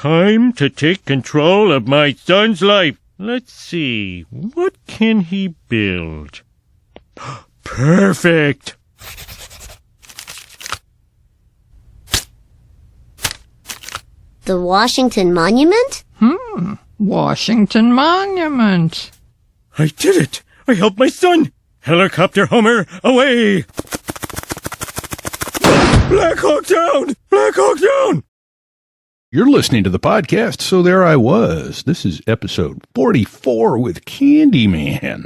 Time to take control of my son's life. Let's see, what can he build? Perfect! The Washington Monument? Washington Monument. I did it! I helped my son! Helicopter Homer, away! Black Hawk down! Black Hawk down! You're listening to the podcast, So There I Was. This is episode 44 with CandyMan.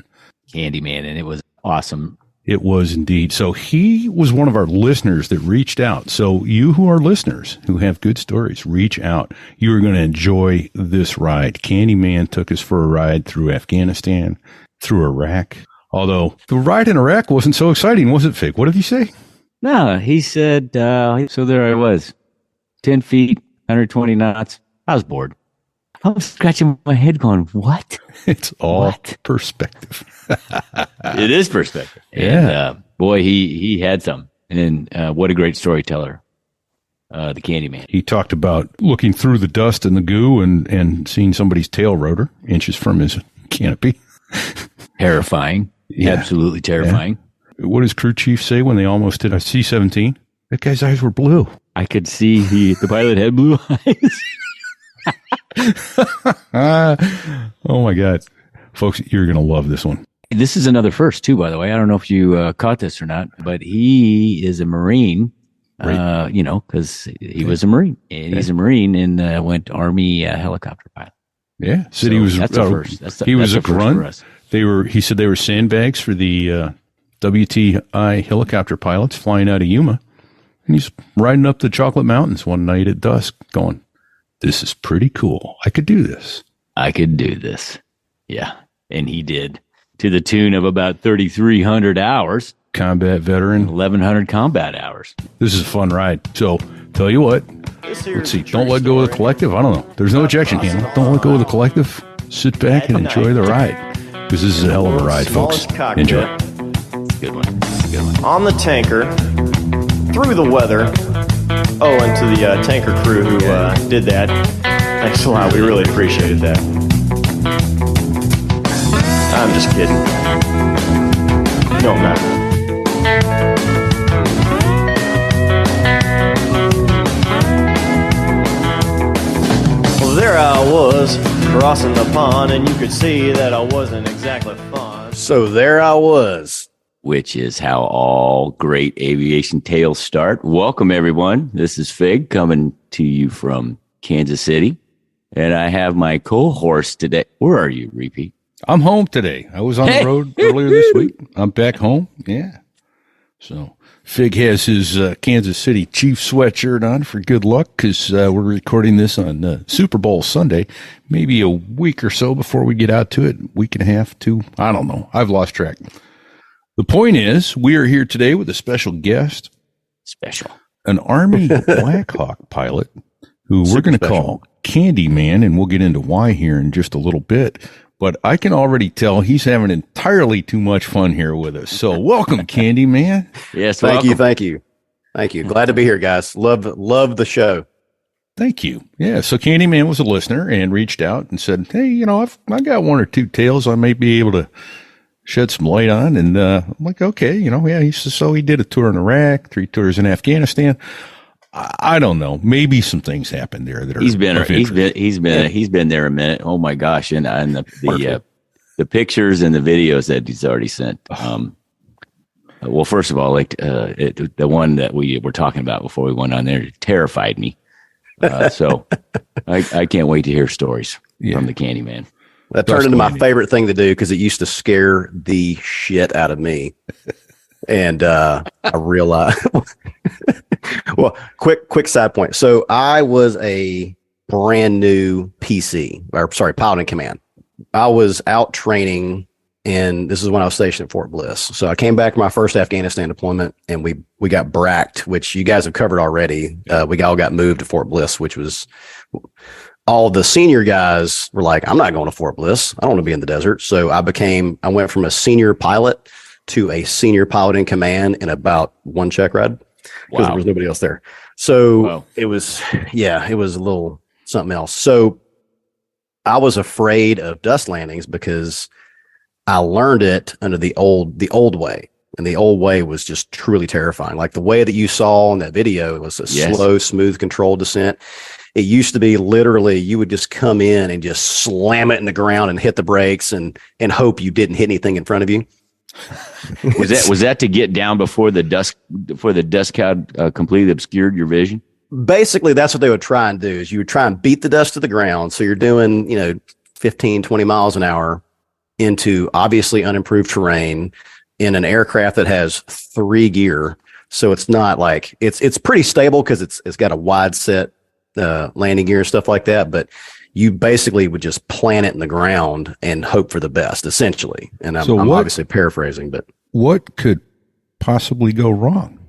CandyMan, and it was awesome. It was indeed. So he was one of our listeners that reached out. So you who are listeners who have good stories, reach out. You are going to enjoy this ride. CandyMan took us for a ride through Afghanistan, through Iraq. Although the ride in Iraq wasn't so exciting, was it, Fig? What did he say? No, he said, so there I was, 10 feet, 120 knots. I was bored. I was scratching my head going, what? It's all perspective. It is perspective. Yeah. And, boy, he had some. And what a great storyteller, the Candyman. He talked about looking through the dust and the goo and seeing somebody's tail rotor inches from his canopy. Terrifying. Yeah. Absolutely terrifying. Yeah. What does crew chief say when they almost hit a C-17? That guy's eyes were blue. I could see the pilot had blue eyes. Oh, my God. Folks, you're going to love this one. This is another first, too, by the way. I don't know if you caught this or not, but he is a Marine, right. Because he was a Marine. And he's a Marine and went Army helicopter pilot. Yeah. Said he was that's the first. He was a grunt. He said they were sandbags for the WTI helicopter pilots flying out of Yuma. And he's riding up the Chocolate Mountains one night at dusk going, this is pretty cool. I could do this. I could do this. Yeah. And he did, to the tune of about 3,300 hours. Combat veteran. 1,100 combat hours. This is a fun ride. So, tell you what. Let's see. Don't let go of the collective. I don't know. There's no ejection handle. Don't let go of the collective. Sit back and enjoy the ride. Because this is a hell of a ride, folks. Enjoy. Good one. Good one. On the tanker, through the weather. Oh, and to the tanker crew who did that. Thanks a lot. We really appreciated that. I'm just kidding. No, I'm not. Well, there I was, crossing the pond, and you could see that I wasn't exactly fun. So there I was. Which is how all great aviation tales start. Welcome, everyone. This is Fig coming to you from Kansas City. And I have my co-horse today. Where are you, Repeat? I'm home today. I was on the road earlier this week. I'm back home. Yeah. So Fig has his Kansas City Chiefs sweatshirt on for good luck because we're recording this on Super Bowl Sunday, maybe a week or so before we get out to it. Week and a half, two. I don't know. I've lost track. The point is, we are here today with a special guest. Special. An Army BlackHawk pilot who we're going to call CandyMan, and we'll get into why here in just a little bit. But I can already tell he's having entirely too much fun here with us. So welcome, CandyMan. Yes, Thank you. Glad to be here, guys. Love the show. Thank you. Yeah, so CandyMan was a listener and reached out and said, hey, I got one or two tales I may be able to shed some light on. And I'm like, okay, he says, so he did a tour in Iraq, 3 tours in Afghanistan. I don't know. Maybe some things happened there that are. He's been there a minute. Oh my gosh! And the pictures and the videos that he's already sent. Well, first of all, the one that we were talking about before we went on there terrified me. So I can't wait to hear stories from the Candyman. That turned into my favorite thing to do because it used to scare the shit out of me. And I realized, well, quick side point. So I was a brand new pilot in command. I was out training, and this is when I was stationed at Fort Bliss. So I came back from my first Afghanistan deployment, and we got BRAC'd, which you guys have covered already. We all got moved to Fort Bliss, which was all the senior guys were like, I'm not going to Fort Bliss. I don't want to be in the desert. So I went from a senior pilot to a senior pilot in command in about one check ride because there was nobody else there. So it was a little something else. So I was afraid of dust landings because I learned it under the old way. And the old way was just truly terrifying. Like the way that you saw in that video, it was a slow, smooth, controlled descent. It used to be literally you would just come in and just slam it in the ground and hit the brakes and hope you didn't hit anything in front of you. Was that to get down before the dust cloud completely obscured your vision? Basically, that's what they would try and do is you would try and beat the dust to the ground. So you're doing, 15, 20 miles an hour into obviously unimproved terrain in an aircraft that has 3 gear. So it's not like it's pretty stable because it's got a wide set landing gear and stuff like that. But you basically would just plant it in the ground and hope for the best, essentially. And I'm obviously paraphrasing, but what could possibly go wrong?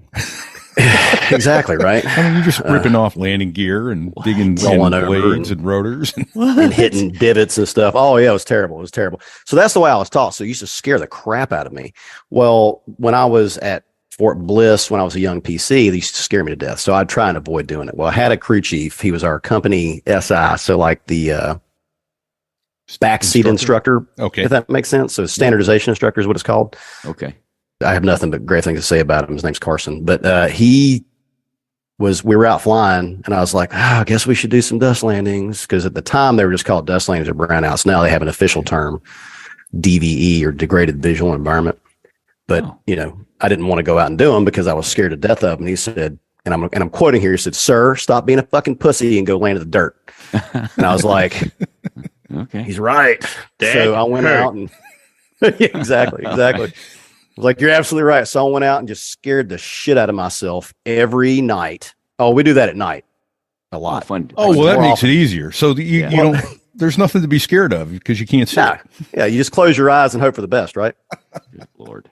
Exactly, right? I mean, you're just ripping off landing gear and digging blades and rotors and hitting divots and stuff. Oh, yeah, it was terrible. It was terrible. So that's the way I was taught. So it used to scare the crap out of me. Well, when I was at Fort Bliss, when I was a young PC, they used to scare me to death. So I'd try and avoid doing it. Well, I had a crew chief. He was our company SI. So like the backseat instructor. Okay. If that makes sense. So standardization instructor is what it's called. Okay. I have nothing but great things to say about him. His name's Carson, but we were out flying and I was like, I guess we should do some dust landings. Cause at the time they were just called dust landings or brownouts. Now they have an official term, DVE or degraded visual environment. But I didn't want to go out and do them because I was scared to death of them. And he said, and I'm quoting here, he said, "Sir, stop being a fucking pussy and go land in the dirt." And I was like, okay, he's right. So I went out and exactly. I was like, you're absolutely right. So I went out and just scared the shit out of myself every night. Oh, we do that at night a lot. Fun. Oh, well, that makes it easier. So you don't, there's nothing to be scared of because you can't see. Nah. Yeah, you just close your eyes and hope for the best, right? Good Lord.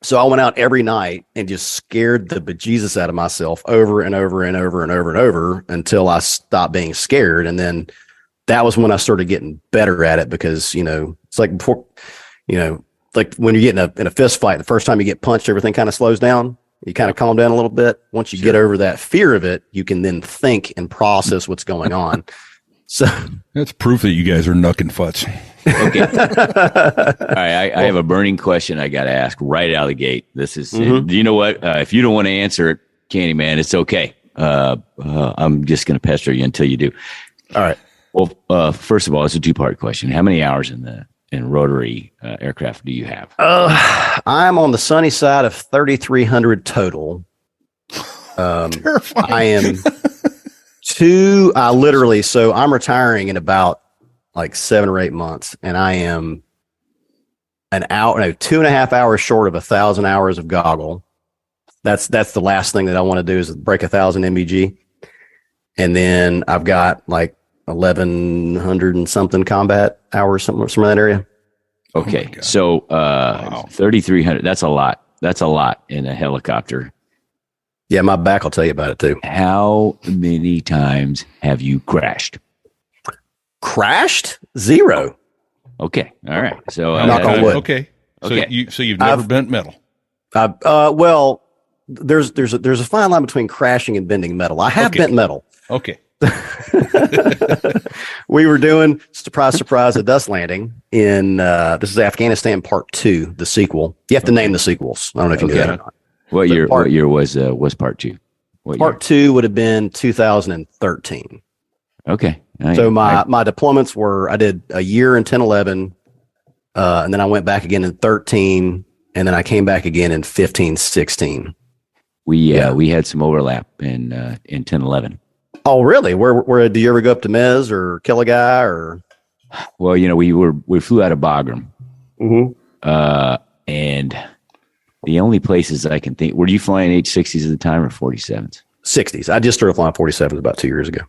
So I went out every night and just scared the bejesus out of myself over and over and over and over and over until I stopped being scared. And then that was when I started getting better at it because, it's like before, like when you're getting in a fist fight, the first time you get punched, everything kind of slows down. You kind of calm down a little bit. Once you get over that fear of it, you can then think and process what's going on. So that's proof that you guys are knucking futs. Okay. All right. I have a burning question I got to ask right out of the gate. This is, you know what? If you don't want to answer it, CandyMan, it's okay. I'm just going to pester you until you do. All right. Well, first of all, it's a 2-part question. How many hours in rotary aircraft do you have? I'm on the sunny side of 3,300 total. I am so I'm retiring in about like 7 or 8 months, and I am 2.5 hours short of 1,000 hours of goggle. That's the last thing that I want to do is break 1,000 MBG. And then I've got like 1,100 and something combat hours, somewhere in that area. Okay. So, 3,300, that's a lot. That's a lot in a helicopter. Yeah. My back will tell you about it too. How many times have you crashed? Crashed? 0. Okay. All right. So, knock on wood. Okay. So you've never bent metal. Well, there's a fine line between crashing and bending metal. I have bent metal. Okay. We were doing surprise a dust landing in this is Afghanistan Part 2, the sequel. You have to name the sequels. I don't know if you knew that or not. What year was Part 2? Part 2 would have been 2013. Okay. So my deployments were, I did a year in 10, 11, and then I went back again in 13, and then I came back again in 15, 16. We had some overlap in 10, 11. Oh, really? Where do you ever go up to Mez or kill a guy or? Well, we flew out of Bagram. Mm-hmm. And the only places I can think, were you flying H-60s at the time or 47s? 60s. I just started flying 47s about 2 years ago.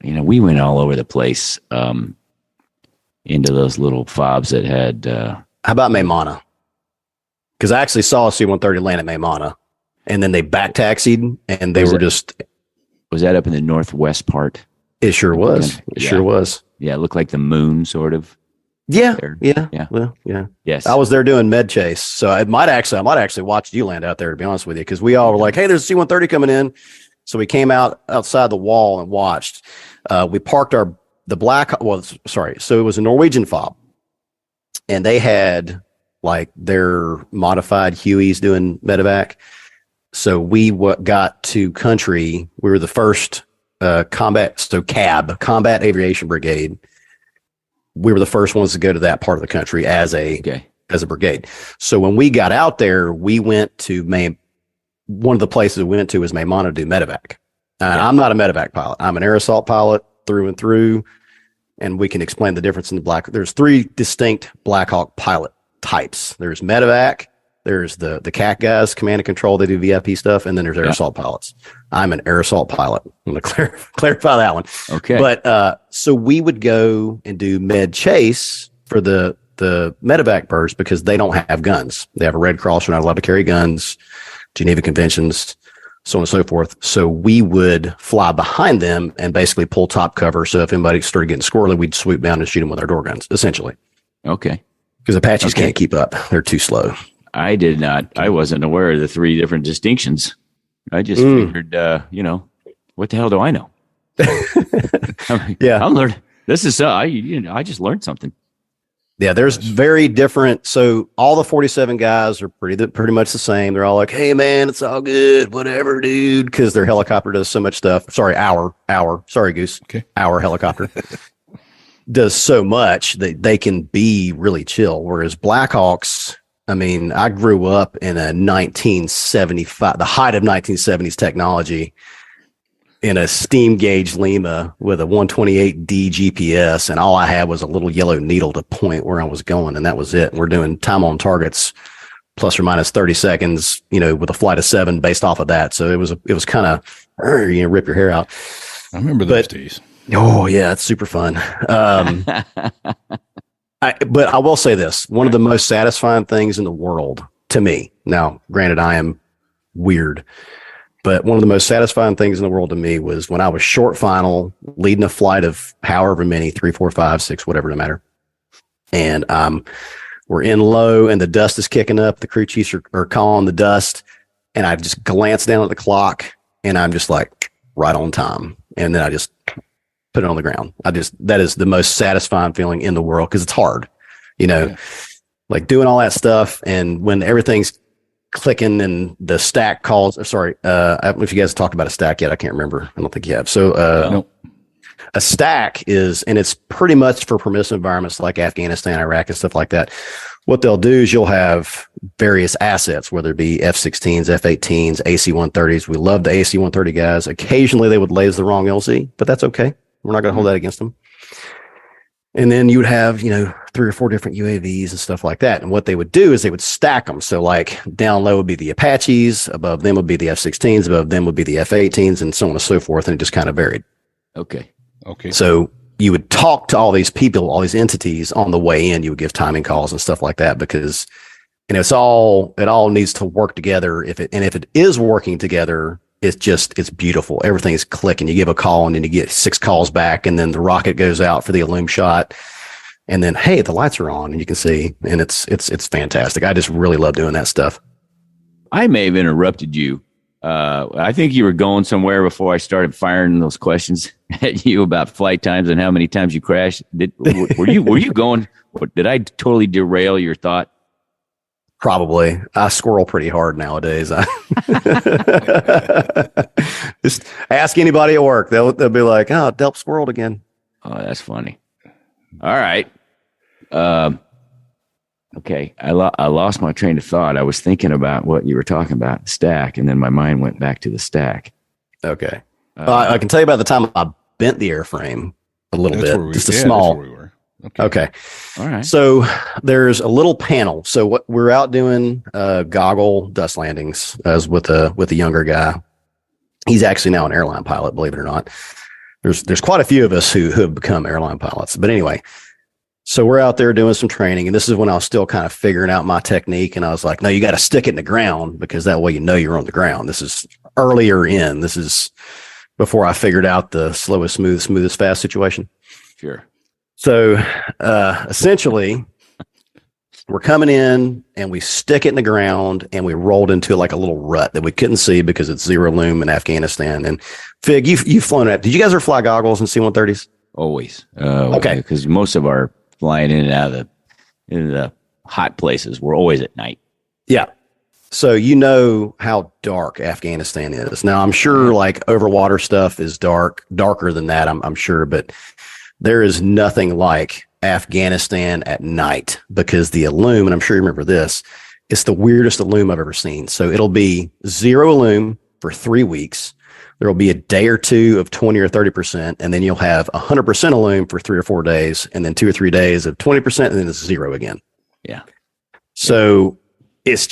We went all over the place into those little fobs that had. How about Maymana? Because I actually saw a C-130 land at Maymana, and then they back taxied, and they were just. Was that up in the northwest part? It sure was. It sure was. Yeah, it looked like the moon, sort of. Yeah. There. Yeah. Well, yeah. Yes. I was there doing med chase, so I might actually watch you land out there. To be honest with you, because we all were like, "Hey, there's a C-130 coming in," So we came outside the wall and watched. We parked so it was a Norwegian fob, and they had like their modified Hueys doing medevac. So we got to country. We were the first combat aviation brigade. We were the first ones to go to that part of the country as a brigade. So when we got out there, we went to one of the places we went to was Maimana to do medevac. I'm not a medevac pilot. I'm an air assault pilot through and through. And we can explain the difference in there's 3 distinct BlackHawk pilot types. There's medevac, there's the CAC guys, command and control, they do VIP stuff, and then there's air assault pilots. I'm an air assault pilot. I'm going to clarify that one. Okay. But so we would go and do med chase for the medevac birds because they don't have guns. They have a Red Cross. You're not allowed to carry guns, Geneva Conventions, so on and so forth. So we would fly behind them and basically pull top cover. So if anybody started getting squirrely, we'd swoop down and shoot them with our door guns, essentially. Okay. Because Apaches can't keep up. They're too slow. I did not. I wasn't aware of the 3 different distinctions. I just figured, what the hell do I know? Yeah. I'm learning. This is, I just learned something. Yeah, there's very different. So all the 47 guys are pretty much the same. They're all like, "Hey man, it's all good, whatever, dude," because their helicopter does so much stuff. Sorry, sorry, Goose. Okay. Our helicopter does so much that they can be really chill. Whereas Blackhawks, I mean, I grew up in a 1975, the height of 1970s technology, in a steam gauge Lima with a 128D GPS, and all I had was a little yellow needle to point where I was going, and that was it. We're doing time on targets plus or minus 30 seconds, with a flight of 7 based off of that. So it was kind of, rip your hair out. I remember those days. Oh yeah, it's super fun. But I will say this, one of the most satisfying things in the world to me, now granted I am weird, but one of the most satisfying things in the world to me was when I was short final, leading a flight of however many, 3, 4, 5, 6, whatever, no matter. And we're in low and the dust is kicking up. The crew chiefs are calling the dust. And I just glance down at the clock and I'm just like right on time. And then I just put it on the ground. That is the most satisfying feeling in the world because it's hard, like doing all that stuff. And when everything's clicking and the stack calls, I don't know if you guys talked about a stack yet. I can't remember. I don't think you have. So, No. A stack is, and it's pretty much for permissive environments like Afghanistan, Iraq, and stuff like that. What they'll do is you'll have various assets, whether it be F-16s, F-18s, AC-130s. We love the AC-130 guys. Occasionally they would laze the wrong LZ, but that's okay. We're not going to hold that against them. And then you would have, 3 or 4 different UAVs and stuff like that. And what they would do is they would stack them. So like down low would be the Apaches, above them would be the F-16s, above them would be the F-18s, and so on and so forth. And it just kind of varied. Okay. So you would talk to all these people, all these entities on the way in. You would give timing calls and stuff like that because, it all needs to work together. If it is working together, it's beautiful. Everything's clicking. You give a call and then you get 6 calls back, and then the rocket goes out for the illume shot. And then, hey, the lights are on and you can see, and it's fantastic. I just really love doing that stuff. I may have interrupted you. I think you were going somewhere before I started firing those questions at you about flight times and how many times you crashed. Were you going? Did I totally derail your thought? Probably. I squirrel pretty hard nowadays. Just ask anybody at work. They'll be like, "Oh, Delp squirreled again." Oh, that's funny. All right. Okay. I lost my train of thought. I was thinking about what you were talking about, the stack, and then my mind went back to the stack. Okay. I can tell you about the time I bent the airframe a little bit, just a small. That's where we were. Okay. All right. So there's a little panel. So what we're out doing goggle dust landings as with a younger guy. He's actually now an airline pilot, believe it or not. There's quite a few of us who have become airline pilots. But anyway, so we're out there doing some training, and this is when I was still kind of figuring out my technique. And I was like, no, you got to stick it in the ground because that way you're on the ground. This is earlier in. This is before I figured out the slowest, smoothest, fast situation. Sure. So essentially, we're coming in and we stick it in the ground and we rolled into like a little rut that we couldn't see because it's zero loom in Afghanistan. And Fig, you've flown it. Did you guys ever fly goggles in C-130s? Always. Okay. Because most of our flying in and out of the hot places, we're always at night. Yeah. So you know how dark Afghanistan is. Now, I'm sure like overwater stuff is darker than that, I'm sure, but there is nothing like Afghanistan at night because the illume, and I'm sure you remember this, it's the weirdest illume I've ever seen. So it'll be zero illume for 3 weeks. There will be a day or two of 20 or 30%, and then you'll have 100% illume for 3 or 4 days, and then 2 or 3 days of 20%, and then it's zero again. Yeah. So it's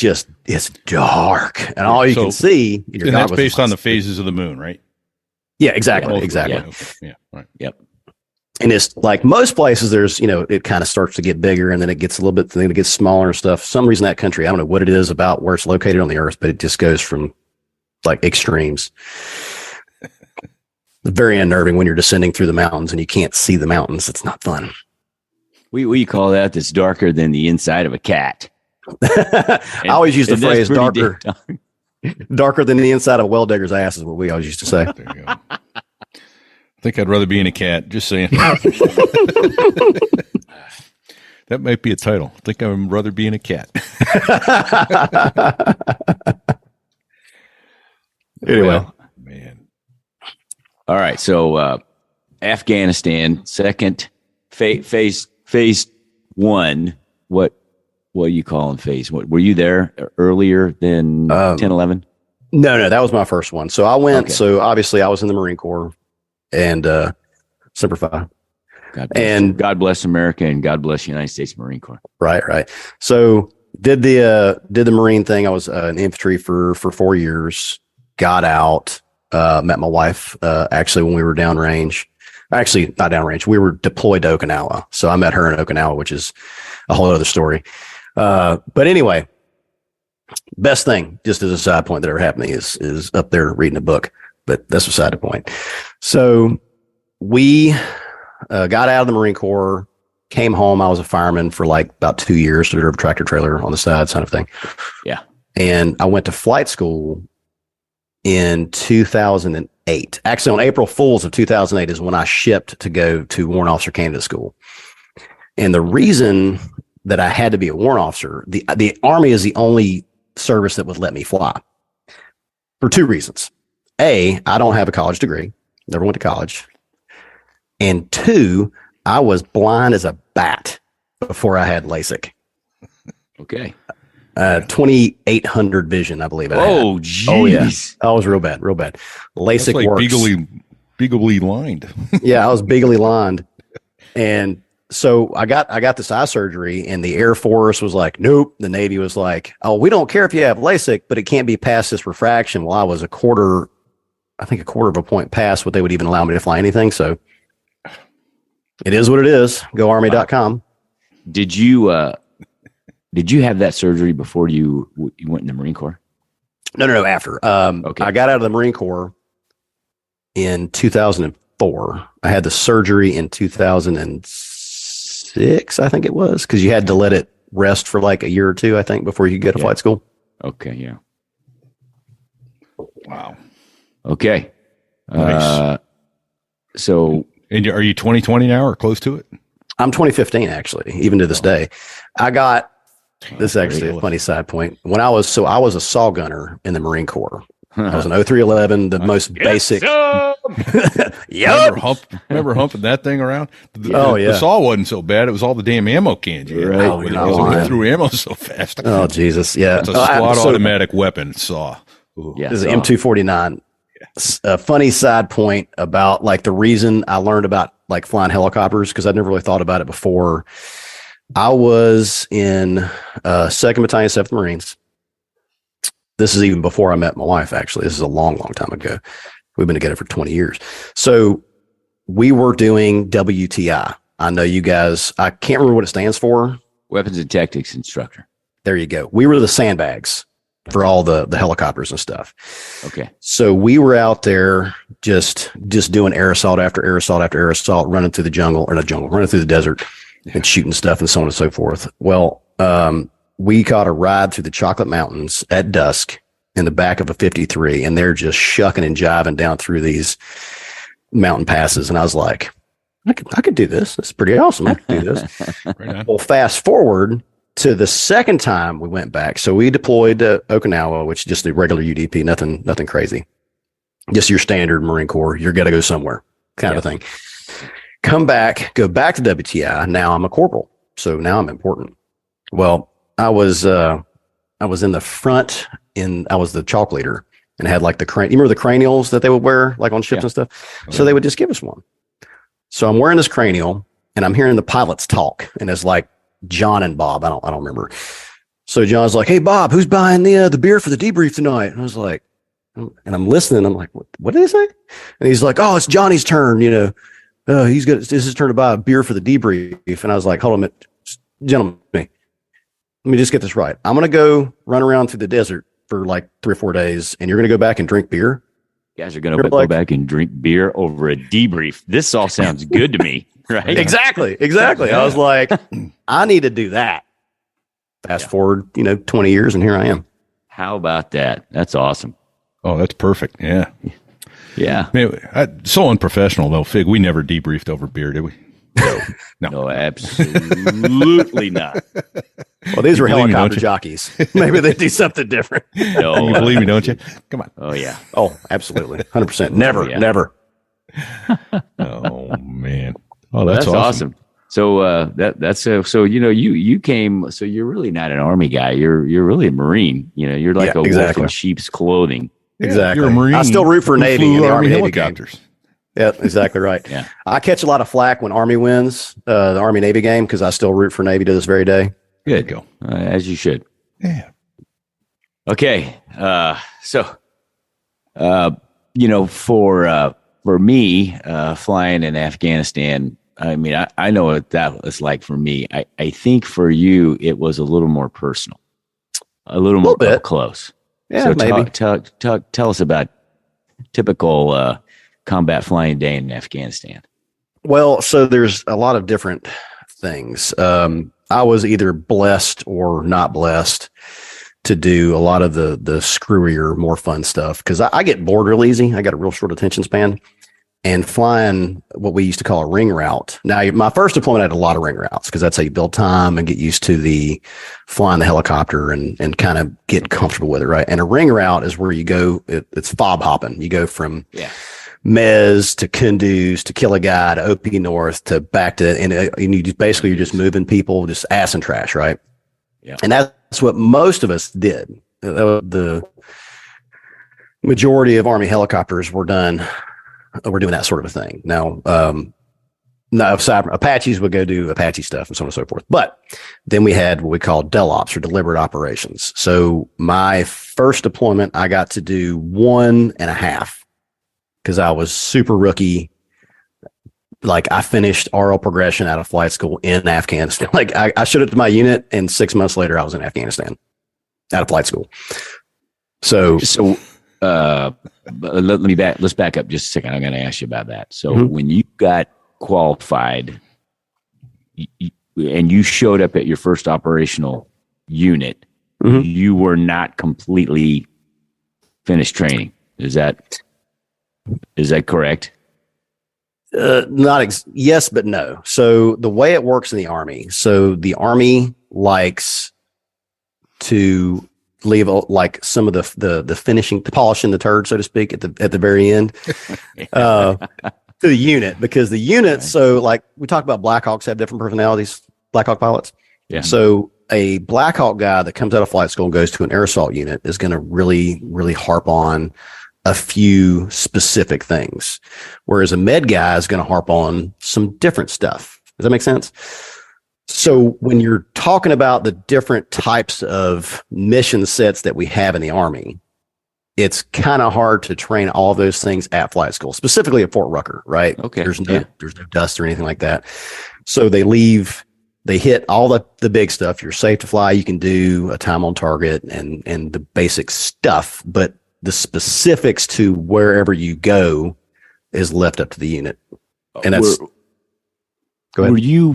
dark, and all you can see. And that's based on the phases of the moon, right? Yeah, exactly. Yeah. Exactly. Okay. Yeah. Right. Yep. And it's like most places, there's, it kind of starts to get bigger and then it gets a little bit, then it gets smaller and stuff. For some reason, that country, I don't know what it is about where it's located on the earth, but it just goes from like extremes. It's very unnerving when you're descending through the mountains and you can't see the mountains. It's not fun. We call that that's darker than the inside of a cat. I always use the phrase darker than the inside of a well digger's ass is what we always used to say. There you go. I think I'd rather be in a cat. Just saying. That might be a title. I think I'd rather be in a cat. Anyway, Well, Man. all right. So Afghanistan, second phase 1. What are you calling phase? What were you there earlier than 10, 11? No, that was my first one. So I went. Okay. So obviously, I was in the Marine Corps and Semper Fi. God bless America and God bless the United States Marine Corps. Right. So did the Marine thing. I was in infantry for 4 years. Got out. Met my wife actually when we were downrange. Actually, not downrange. We were deployed to Okinawa. So I met her in Okinawa, which is a whole other story. But anyway, best thing, just as a side point that ever happened to me is up there reading a book. But that's beside the point. So we got out of the Marine Corps, came home. I was a fireman for like about 2 years, so drove a tractor trailer on the side, kind of thing. Yeah. And I went to flight school in 2008. Actually, on April Fools of 2008 is when I shipped to go to Warrant Officer Candidate School. And the reason that I had to be a warrant officer, the Army is the only service that would let me fly for 2 reasons. A, I don't have a college degree, never went to college. And 2, I was blind as a bat before I had LASIK. Okay. 2800 vision, I believe. Oh, jeez. Oh, yeah. I was real bad. LASIK That's like works. beagly lined. Yeah, I was bigly lined. And so I got this eye surgery, and the Air Force was like, nope. The Navy was like, oh, we don't care if you have LASIK, but it can't be past this refraction. Well, I was a quarter of a point past what they would even allow me to fly anything. So it is what it is. GoArmy.com. Did you have that surgery before you went in the Marine Corps? No, after. Okay. I got out of the Marine Corps in 2004. I had the surgery in 2006, I think it was, because you had to let it rest for like a year or 2, I think, before you could go to flight school. Okay, yeah. Wow. Okay. Nice. So, And are you 2020 now or close to it? I'm 2015, actually, even to this day. I got this is actually a funny side point. When I was a saw gunner in the Marine Corps. I was an 0311, the most basic. Yep. Remember humping that thing around? The saw wasn't so bad. It was all the damn ammo cans. Right. Oh, it went through ammo so fast. Oh, Jesus. Yeah. It's a squad automatic weapon saw. Ooh. yeah. This is an M249. A funny side point about like the reason I learned about like flying helicopters, because I'd never really thought about it before. I was in 2nd Battalion, 7th Marines. This is even before I met my wife, actually. This is a long, long time ago. We've been together for 20 years. So we were doing WTI. I know you guys, I can't remember what it stands for. Weapons and Tactics Instructor. There you go. We were the sandbags for all the helicopters and stuff. Okay. So we were out there just doing air assault after air assault after air assault, running through the jungle, or not jungle, running through the desert and shooting stuff and so on and so forth. Well, We caught a ride through the Chocolate Mountains at dusk in the back of a 53, and they're just shucking and jiving down through these mountain passes. And I was like, I could do this. That's pretty awesome. I could do this. Right. Well, fast forward to the second time we went back. So we deployed to Okinawa, which is just a regular UDP, nothing crazy. Just your standard Marine Corps. You're going to go somewhere kind of thing. Come back, go back to WTI. Now I'm a corporal. So now I'm important. Well, I was in the front I was the chalk leader and had like you remember the cranials that they would wear like on ships and stuff? So they would just give us one. So I'm wearing this cranial and I'm hearing the pilots talk, and it's like John and Bob. I don't remember. So John's like, "Hey Bob, who's buying the beer for the debrief tonight?" And I was like, and I'm listening. I'm like, what did he say? And he's like, "Oh, it's Johnny's turn. It's his turn to buy a beer for the debrief." And I was like, "Hold on a minute, gentlemen. Let me just get this right. I'm going to go run around through the desert for like 3 or 4 days, and you're going to go back and drink beer? You guys are going to go back and drink beer over a debrief. This all sounds good to me, right?" Exactly. I was like, I need to do that. Fast forward, 20 years, and here I am. How about that? That's awesome. Oh, that's perfect. Yeah. Yeah. Man, so unprofessional, though, Fig. We never debriefed over beer, did we? No, absolutely not. Well, these were helicopter jockeys. Maybe they do something different. No, you believe me, don't you? Come on. Oh, yeah. Oh, absolutely. 100%. Never. Oh, man. Oh, that's awesome. So you came. So you're really not an Army guy. You're really a Marine. You're like wolf in sheep's clothing. Exactly. You're a Marine. I still root for Navy and the Army helicopters. Yeah, exactly right. Yeah. I catch a lot of flack when Army wins the Army Navy game because I still root for Navy to this very day. Good. Go. As you should. Yeah. Okay. For me, flying in Afghanistan, I mean, I know what that was like for me. I think for you, it was a little more personal, a little more up close. Yeah, so maybe. Tell us about typical combat flying day in Afghanistan. Well, so there's a lot of different things. I was either blessed or not blessed to do a lot of the screwier, more fun stuff because I get bored real easy. I got a real short attention span. And flying what we used to call a ring route. Now, my first deployment had a lot of ring routes because that's how you build time and get used to the flying the helicopter and kind of get comfortable with it, right? And a ring route is where you go, it's fob hopping. You go from Mez to Kunduz to Killagai to OP North to back to, and you just basically you're just moving people, just ass and trash, right? Yeah. And that's what most of us did. The majority of Army helicopters were doing that sort of a thing. Now, Apaches would go do Apache stuff and so on and so forth. But then we had what we call DELOPS or deliberate operations. So my first deployment, I got to do 1.5 because I was super rookie. Like I finished RL progression out of flight school in Afghanistan. Like I showed it to my unit and 6 months later I was in Afghanistan out of flight school. So let's back up just a second. I'm going to ask you about that. So when you got qualified and you showed up at your first operational unit, you were not completely finished training. Is that correct? Yes, but no. So the way it works in the Army, so the Army likes to leave like some of the finishing, the polishing the turd, so to speak, at the very end to the unit, because the units. So like we talk about Blackhawks have different personalities, Blackhawk pilots. Yeah. So a Blackhawk guy that comes out of flight school and goes to an air assault unit is going to really, really harp on a few specific things, whereas a med guy is going to harp on some different stuff. Does that make sense? So when you're talking about the different types of mission sets that we have in the Army, it's kind of hard to train all of those things at flight school, specifically at Fort Rucker, right? Okay. There's no dust or anything like that. So they hit all the big stuff. You're safe to fly. You can do a time on target and the basic stuff, but the specifics to wherever you go is left up to the unit. And that's, go ahead. Were you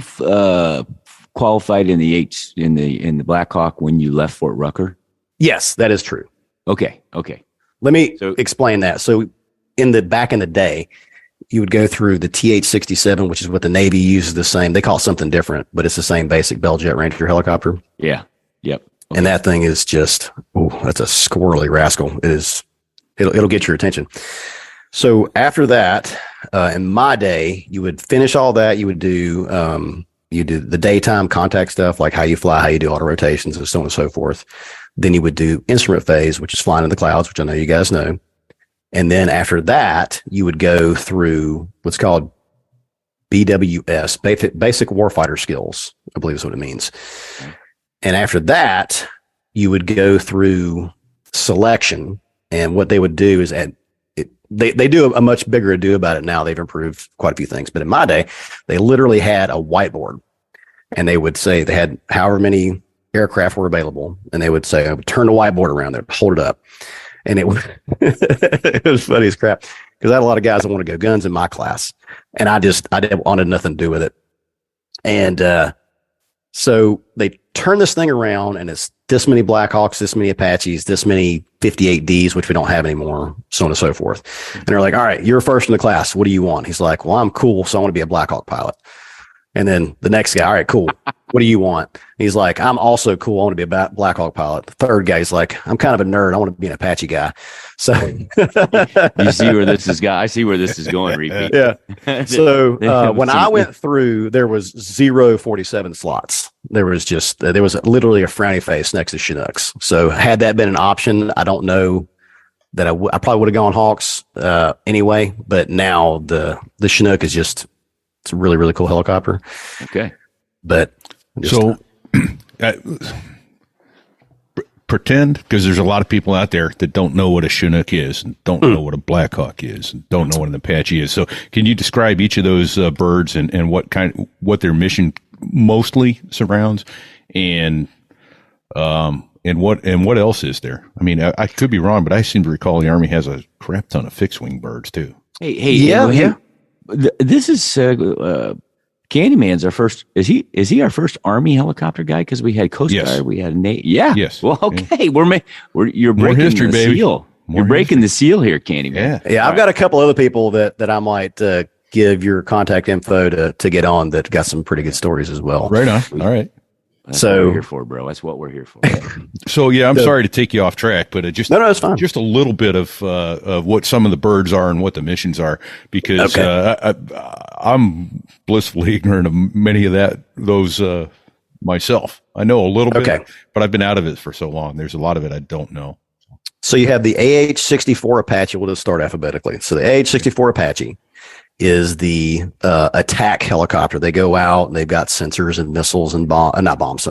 qualified in the BlackHawk when you left Fort Rucker? Yes, that is true. Okay. Let me explain that. So back in the day, you would go through the TH-67, which is what the Navy uses the same. They call it something different, but it's the same basic Bell Jet Ranger helicopter. Yeah. Yep. Okay. And that thing is just, that's a squirrely rascal. It'll get your attention. So after that, in my day, you would finish all that. You would do the daytime contact stuff, like how you fly, how you do auto rotations, and so on and so forth. Then you would do instrument phase, which is flying in the clouds, which I know you guys know. And then after that, you would go through what's called BWS, Basic Warfighter Skills, I believe is what it means. And after that, you would go through selection. And what they would do is they do a much bigger ado about it now. They've improved quite a few things. But in my day, they literally had a whiteboard. And they would say they had however many aircraft were available. And they would say, I would turn the whiteboard around there, hold it up. And it was funny as crap because I had a lot of guys that want to go guns in my class, and I wanted nothing to do with it. And so they turn this thing around, and it's this many Blackhawks, this many Apaches, this many 58Ds, which we don't have anymore, so on and so forth. And they're like, "All right, you're first in the class. What do you want?" He's like, "Well, I'm cool, so I want to be a Blackhawk pilot." And then the next guy, "All right, cool. What do you want?" He's like, "I'm also cool. I want to be a Blackhawk pilot." The third guy's like, "I'm kind of a nerd. I want to be an Apache guy." So you see where this is going. I see where this is going, Repeat. Yeah. So when I went through, there was 0 47 slots. There was literally a frowny face next to Chinooks. So had that been an option, I don't know that I probably would have gone Hawks anyway. But now the Chinook is it's a really, really cool helicopter. Okay. But pretend, because there's a lot of people out there that don't know what a Chinook is, and don't know what a Blackhawk is, and don't know what an Apache is. So can you describe each of those birds and what their mission mostly surrounds, and what else is there? I mean, I could be wrong, but I seem to recall the Army has a crap ton of fixed wing birds too. Hey, yeah. This is CandyMan's our first. Is he our first Army helicopter guy? Because we had Coast Guard, we had Navy. Yeah. Yes. Well, okay. Yeah. You're breaking history, the baby. seal. You're breaking the seal here, CandyMan. Yeah. I've got a couple other people that I might give your contact info to get on that got some pretty good stories as well. Right on. All right. That's what we're here for, bro. That's what we're here for. So yeah, I'm sorry to take you off track, but no, it's fine. Just a little bit of what some of the birds are and what the missions are, because I'm blissfully ignorant of many of those myself. I know a little bit, but I've been out of it for so long. There's a lot of it I don't know. So you have the AH-64 Apache. We'll just start alphabetically. So the AH-64 Apache is the attack helicopter. They go out and they've got sensors and missiles and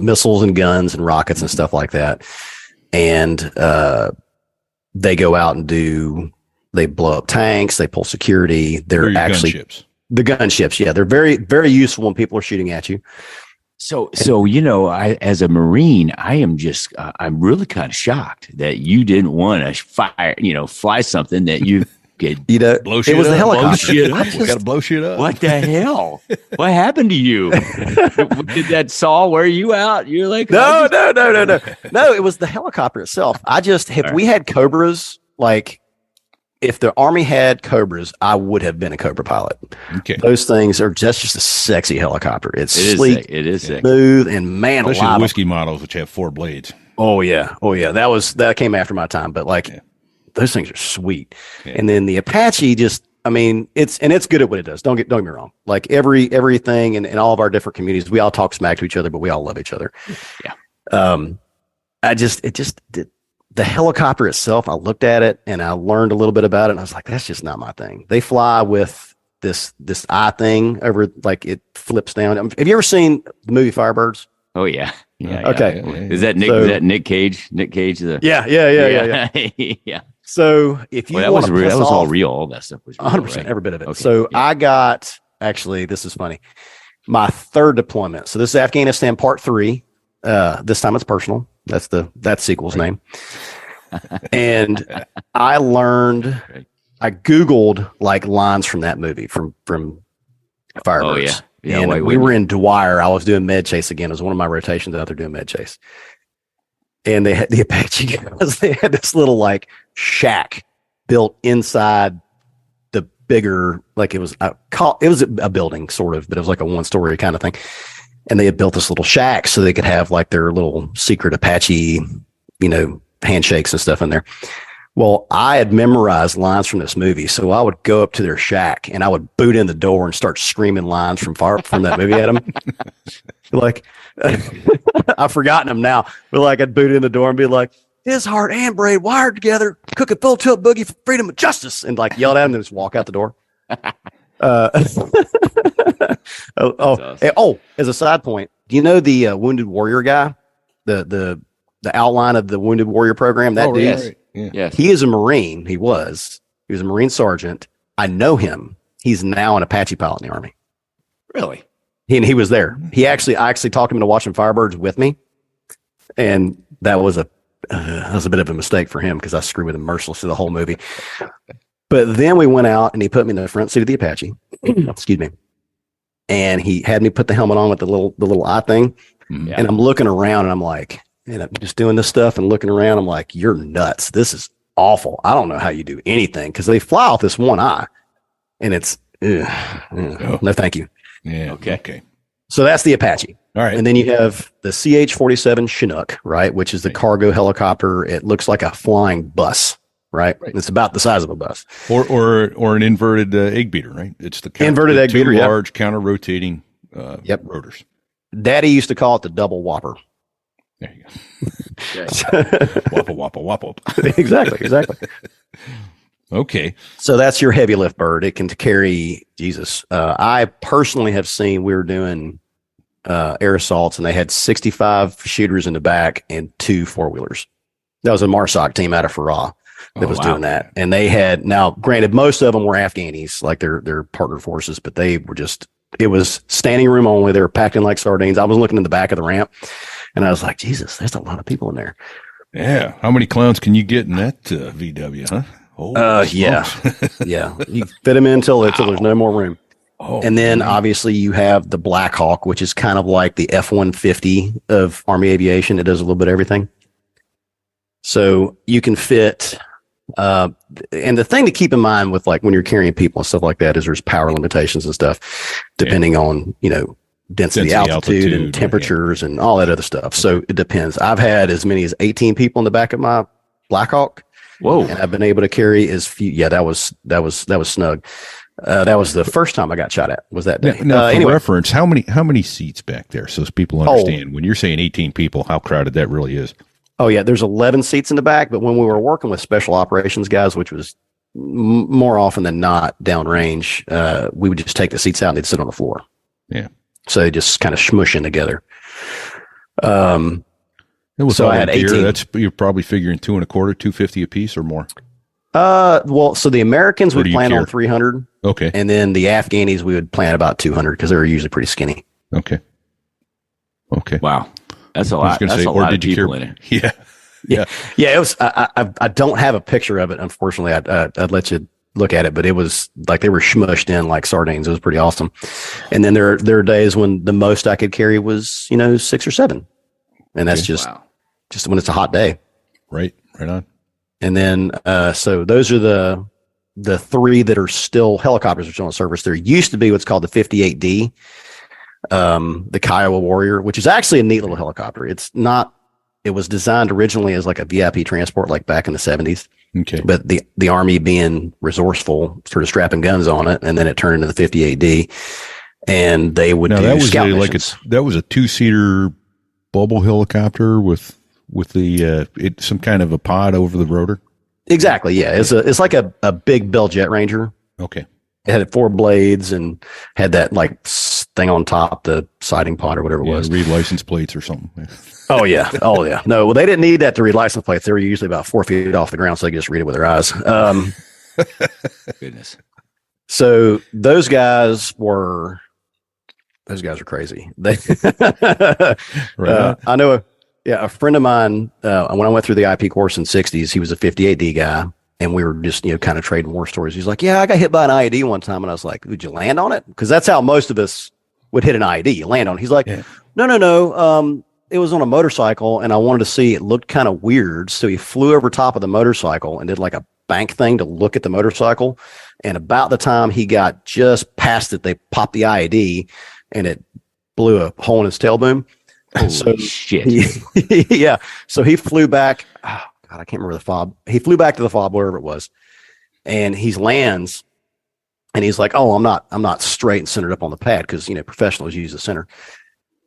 missiles and guns and rockets and stuff like that. And they go out and they blow up tanks. They pull security. They're actually gunships. The gunships. Yeah. They're very, very useful when people are shooting at you. So I, as a Marine, I'm really kind of shocked that you didn't want to fly something that you could blow shit it was up, the helicopter. We got to blow shit up. What the hell? What happened to you? Did that saw wear you out? You're like, no. It was the helicopter itself. If we had Cobras, like if the Army had Cobras, I would have been a Cobra pilot. Okay. Those things are just a sexy helicopter. It is sleek, it is sick. smooth, and man, especially the whiskey models, which have 4 blades. Oh yeah. That came after my time, but those things are sweet. Yeah. And then the Apache it's good at what it does. Don't get me wrong. Like everything in all of our different communities, we all talk smack to each other, but we all love each other. Yeah. The helicopter itself, I looked at it and I learned a little bit about it, and I was like, that's just not my thing. They fly with this eye thing over, like it flips down. Have you ever seen the movie Firebirds? Oh yeah. Yeah. Okay. Yeah. Is that Nick? Is that Nick Cage? Nick Cage. Yeah. Yeah. So if you want to that was all real. All that stuff was real, 100%, right? every bit of it. Okay. So I got, actually, this is funny, my third deployment. So this is Afghanistan Part 3. This time it's personal. That's sequel's name. And I Googled like lines from that movie from Firebirds. Oh, yeah. Yeah, and why we wouldn't were you? in Dwyer. I was doing med chase again. It was one of my rotations out there doing med chase. And they had the Apache guys. They had this little like shack built inside the bigger, like it was a building sort of, but it was like a 1-story kind of thing. And they had built this little shack so they could have like their little secret Apache, handshakes and stuff in there. Well, I had memorized lines from this movie, so I would go up to their shack and I would boot in the door and start screaming lines from that movie at them. Like, I've forgotten them now, but like I'd boot in the door and be like, "His heart and brain wired together, cooking full tilt boogie for freedom and justice," and like yell at him and just walk out the door. As a side point, do you know the Wounded Warrior guy, the outline of the Wounded Warrior program? That dude, yes. Right. Yeah. Yes. he is a Marine. He was a Marine sergeant. I know him. He's now an Apache pilot in the Army. Really? He was there. I actually talked him into watching Firebirds with me, and that was a bit of a mistake for him because I screwed with him mercilessly the whole movie. But then we went out and he put me in the front seat of the Apache. Excuse me. And he had me put the helmet on with the little eye thing. Yeah. And I'm looking around and I'm like, and I'm just doing this stuff and looking around. I'm like, you're nuts. This is awful. I don't know how you do anything because they fly off this one eye, and it's no, thank you. Yeah. Okay. So that's the Apache. All right. And then you have the CH-47 Chinook, right, which is the cargo helicopter. It looks like a flying bus, right? It's about the size of a bus. Or an inverted egg beater, right? It's the Inverted egg beater, two yeah. large counter-rotating rotors. Daddy used to call it the double whopper. There you go. Whopple, whopple. Exactly. Okay. So that's your heavy lift bird. It can carry Jesus. I personally have seen we were doing air assaults, and they had 65 shooters in the back and 2 4-wheelers. That was a MARSOC team out of Farah that was doing that. And they had, now granted, most of them were Afghanis, like their partner forces, but they were just, it was standing room only. They were packed in like sardines. I was looking in the back of the ramp, and I was like, Jesus, there's a lot of people in there. Yeah. How many clowns can you get in that VW, huh? Yeah. Yeah. You fit them in until there's no more room. Oh, and then obviously you have the BlackHawk, which is kind of like the F-150 of Army aviation. It does a little bit of everything. So you can fit, and the thing to keep in mind with like when you're carrying people and stuff like that is there's power limitations and stuff, depending on, density, altitude and temperatures and all that other stuff. So it depends. I've had as many as 18 people in the back of my BlackHawk. Whoa. And I've been able to carry as few. Yeah, that was snug. That was the first time I got shot at, was that day. Now, for anyway, reference, how many seats back there, so people understand when you're saying 18 people, how crowded that really is? Oh yeah, there's 11 seats in the back, but when we were working with special operations guys, which was more often than not downrange, we would just take the seats out and they'd sit on the floor. Yeah. So they just kind of smush in together. It was So all I had in gear. 18. That's, you're probably figuring 2 1/4, 250 a piece or more. Well, so the Americans Or do would you plan care? on 300, Okay. and then the Afghanis we would plan about 200 because they were usually pretty skinny. Okay. Wow. That's a I was lot. going to That's say, a or lot of did you people care? in it. Yeah. Yeah, it was. I don't have a picture of it, unfortunately. I'd let you look at it, but it was like they were smushed in like sardines. It was pretty awesome. And then there are days when the most I could carry was 6 or 7, and that's just when it's a hot day. Right on. And then so those are the 3 that are still helicopters, which are on service. There used to be what's called the 58D, the Kiowa Warrior, which is actually a neat little helicopter. It's not. It was designed originally as like a VIP transport, like back in the 70s. Okay. But the Army, being resourceful, started strapping guns on it, and then it turned into the 58D, and they would Now do that was scout like missions. that was a 2-seater bubble helicopter with the some kind of a pod over the rotor. Exactly, yeah. It's like a big Bell Jet Ranger. Okay. It had 4 blades and had that like thing on top, the siding pod or whatever it was. Read license plates or something. Oh yeah. No, well, they didn't need that to read license plates. They were usually about 4 feet off the ground, so they could just read it with their eyes. Goodness. So those guys were crazy. They, I know a friend of mine, when I went through the IP course in the 60s, he was a 58D guy, and we were just, kind of trading war stories. He's like, yeah, I got hit by an IED one time. And I was like, would you land on it? Because that's how most of us would hit an IED. You land on it. He's like, no. It was on a motorcycle, and I wanted to see, it looked kind of weird. So he flew over top of the motorcycle and did like a bank thing to look at the motorcycle. And about the time he got just past it, they popped the IED and it blew a hole in his tail boom. Holy shit. Yeah. So he flew back. Oh, God, I can't remember the fob. He flew back to the fob, wherever it was. And he lands and he's like, oh, I'm not straight and centered up on the pad because, professionals use the center.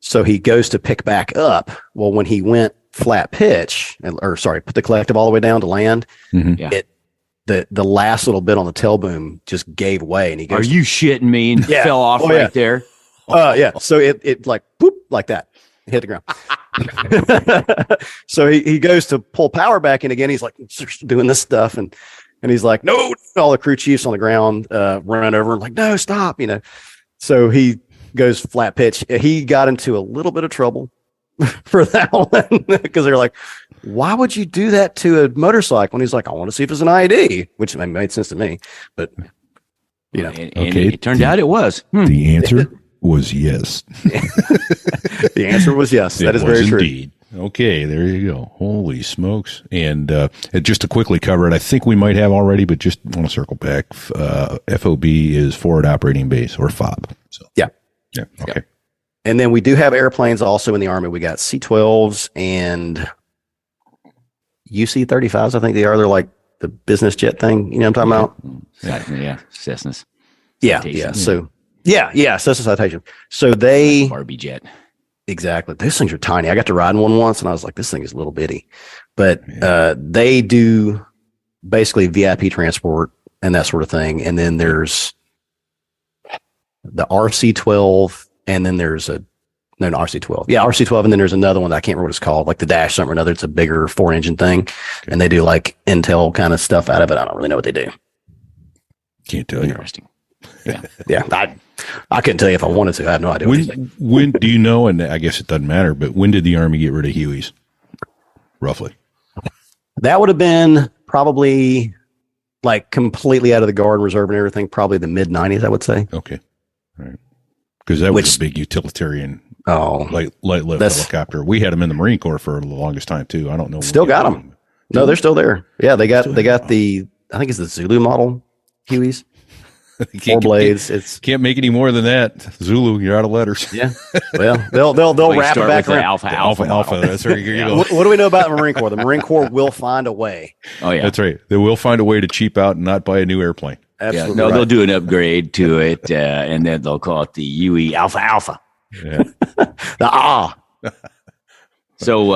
So he goes to pick back up. Well, when he went flat pitch, put the collective all the way down to land, the last little bit on the tail boom just gave way. And he goes, are you shitting me? And fell off there. Yeah. So it like, boop, like that. Hit the ground. So he goes to pull power back in again. He's like doing this stuff. And he's like, no, all the crew chiefs on the ground run over and like, no, stop, So he goes flat pitch. He got into a little bit of trouble for that one because they're like, why would you do that to a motorcycle? And he's like, I want to see if it's an IED, which made sense to me, but and it turned out it was. The answer was yes. The answer was yes. That is very true. Indeed. Okay, there you go. Holy smokes. And just to quickly cover it, I think we might have already, but just want to circle back. FOB is Forward Operating Base, or FOB. So yeah. Yeah. Okay. Yep. And then we do have airplanes also in the Army. We got C-12s and UC-35s. I think they are. They're like the business jet thing. You know what I'm talking about? Yeah. Cessnas. Yeah. Yeah. So, Cessna citation. So they. Barbie jet. Exactly. Those things are tiny. I got to ride in one once and I was like, this thing is little bitty. But they do basically VIP transport and that sort of thing. And then there's the RC-12, and then there's RC-12. Yeah, RC-12, and then there's another one that I can't remember what it's called, like the Dash something or another. It's a bigger 4-engine thing, and they do like Intel kind of stuff out of it. I don't really know what they do. Can't tell you. Interesting. Yeah. I couldn't tell you if I wanted to. I have no idea. When do you know? And I guess it doesn't matter. But when did the Army get rid of Hueys? Roughly. That would have been probably like completely out of the Guard and Reserve and everything. Probably the mid '90s, I would say. Okay. All right. Because that was a big utilitarian light lift helicopter. We had them in the Marine Corps for the longest time too. I don't know. Still got them. No, they're still there. Yeah, they got the, I think it's the Zulu model Hueys. 4 blades. Can't make any more than that. Zulu, you're out of letters. Yeah. Well, they'll wrap it back around. Alpha. That's right. Here you go. What do we know about the Marine Corps? The Marine Corps will find a way. Oh yeah, that's right. They will find a way to cheap out and not buy a new airplane. Absolutely. Yeah. No, they'll do an upgrade to it, and then they'll call it the UE Alpha. Yeah. So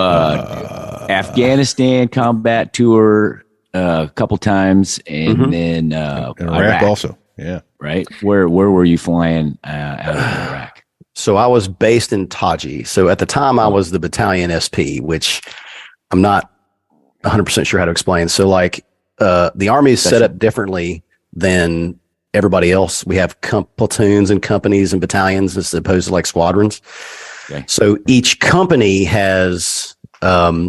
Afghanistan combat tour a couple times, and then Iraq also. Yeah. Right. Where were you flying out of Iraq? So I was based in Taji. So at the time I was the battalion SP, which I'm not 100% sure how to explain. So like the Army is set up differently than everybody else. We have platoons and companies and battalions as opposed to like squadrons. Okay. So each company has a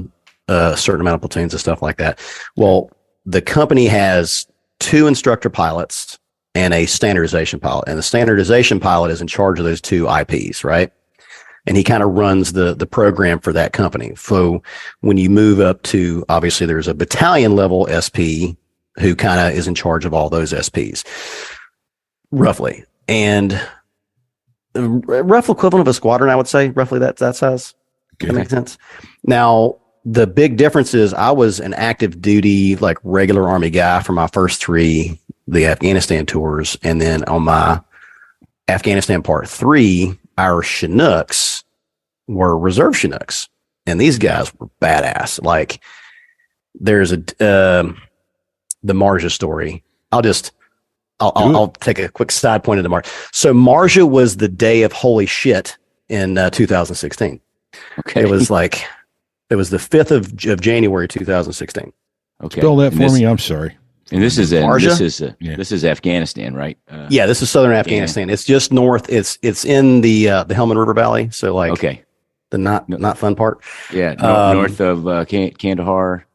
certain amount of platoons and stuff like that. Well, the company has 2 instructor pilots and a standardization pilot. And the standardization pilot is in charge of those 2 IPs, right? And he kind of runs the program for that company. So when you move up to, obviously there's a battalion level SP who kind of is in charge of all those SPs, roughly. And the rough equivalent of a squadron, I would say, roughly that size. Okay. That makes sense. Now, the big difference is I was an active duty, like regular Army guy for my first 3 the Afghanistan tours. And then on my Afghanistan part 3, our Chinooks were reserve Chinooks. And these guys were badass. Like there's the Marja story. I'll take a quick side point into Marja. So Marja was the day of holy shit in 2016. Okay. It was the 5th of January, 2016. Okay. Spell that for me. I'm sorry. And this is Afghanistan, right? Yeah, this is southern Afghanistan. It's just north. It's in the Helmand River Valley. So like, the not fun part. Yeah, north of Kandahar.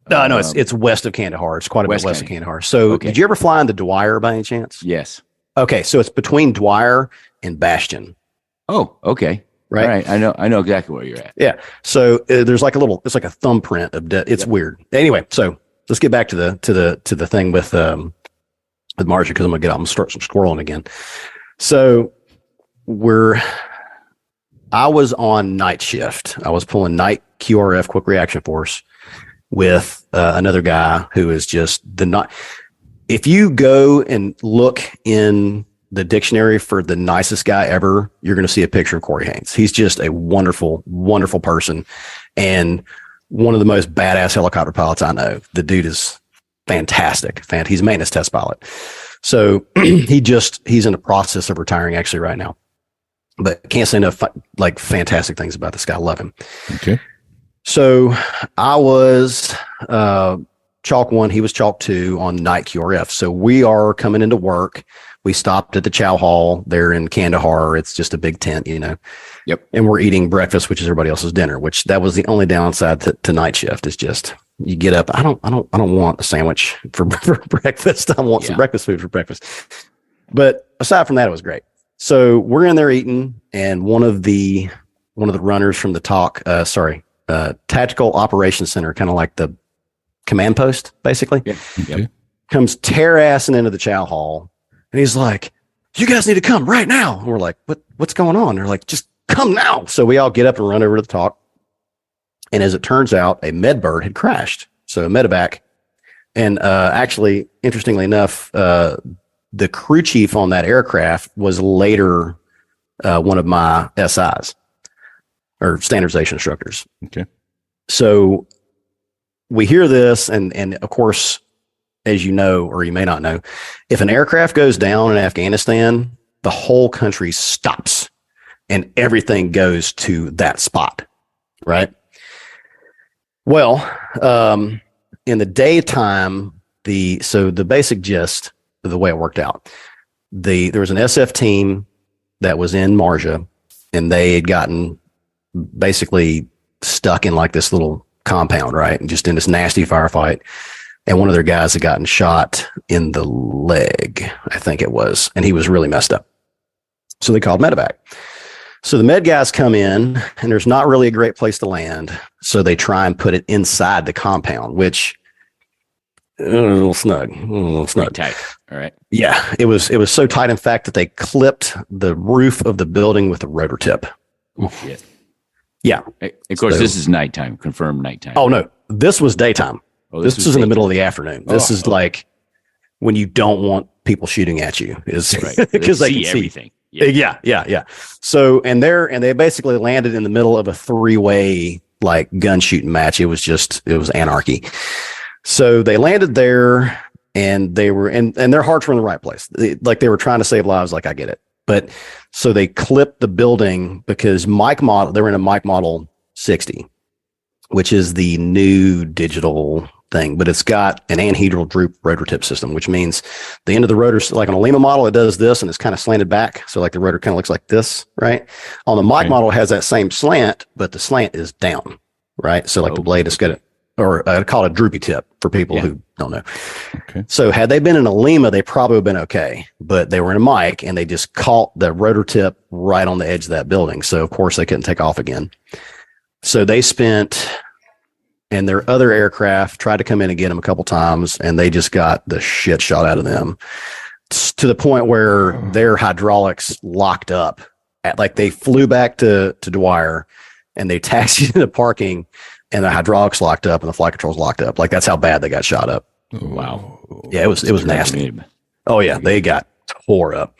No, it's west of Kandahar. It's quite a bit west of Kandahar. So Okay. did you ever fly into Dwyer by any chance? Yes. Okay, so it's between Dwyer and Bastion. Oh, okay. Right. All right. I know exactly where you're at. Yeah. So there's like it's like a thumbprint of it's weird. Anyway, so let's get back to the thing with Marjorie, because I'm gonna start some squirreling again. So I was on night shift. I was pulling night QRF, quick reaction force, with another guy who is just if you go and look in the dictionary for the nicest guy ever, you're going to see a picture of Corey Haynes. He's just a wonderful, wonderful person, and one of the most badass helicopter pilots I know. The dude is fantastic. He's a maintenance test pilot. So he's in the process of retiring actually right now, but can't say enough fantastic things about this guy. Love him. Okay. So I was Chalk 1, he was Chalk 2 on night QRF. So we are coming into work. We stopped at the Chow Hall there in Kandahar. It's just a big tent, Yep. And we're eating breakfast, which is everybody else's dinner, which that was the only downside to night shift is just you get up. I don't want a sandwich for breakfast. I want some breakfast food for breakfast. But aside from that, it was great. So we're in there eating, and one of the runners from the Tactical Operations Center, kind of like the command post, basically, comes tear-assing into the chow hall, and he's like, "You guys need to come right now." And we're like, "What's going on?" They're like, "Just come now." So we all get up and run over to the talk. And as it turns out, a Medbird had crashed. So a medevac. And actually, interestingly enough, the crew chief on that aircraft was later one of my SIs, or standardization instructors. Okay. So we hear this, and of course, as you know, or you may not know, if an aircraft goes down in Afghanistan, the whole country stops and everything goes to that spot, right? Well, in the daytime, the basic gist of the way it worked out, there was an SF team that was in Marja, and they had gotten basically stuck in like this little compound, right? And just in this nasty firefight. And one of their guys had gotten shot in the leg, I think it was, and he was really messed up. So they called medevac. So the med guys come in, and there's not really a great place to land. So they try and put it inside the compound, which a little snug. Tight. All right. Yeah, it was so tight, in fact, that they clipped the roof of the building with a rotor tip. Oh, shit. Yeah. Of course, this is nighttime, confirmed nighttime. Oh, no, this was daytime. Oh, this was in the middle of the afternoon. This is like when you don't want people shooting at you, is because they can see everything. Yeah. So, and they basically landed in the middle of a 3-way like gun shooting match. It was anarchy. So they landed there, and they were, and their hearts were in the right place. They were trying to save lives. Like, I get it. But so they clipped the building because they were in a Mike Model 60, which is the new digital thing, but it's got an anhedral droop rotor tip system, which means the end of the rotor, like on a Lima model, it does this and it's kind of slanted back. So like the rotor kind of looks like this, right? On the Mike model, it has that same slant, but the slant is down, right? So like the blade is got or I call it a droopy tip for people who don't know. Okay. So had they been in a Lima, they probably would have been okay, but they were in a Mike, and they just caught the rotor tip right on the edge of that building. So of course they couldn't take off again. So they spent, and their other aircraft tried to come in and get them a couple times, and they just got the shit shot out of them to the point where their hydraulics locked up. They flew back to Dwyer, and they taxied into parking, and the hydraulics locked up and the flight controls locked up. Like, that's how bad they got shot up. Wow. Yeah, it was nasty. Oh yeah, they got tore up.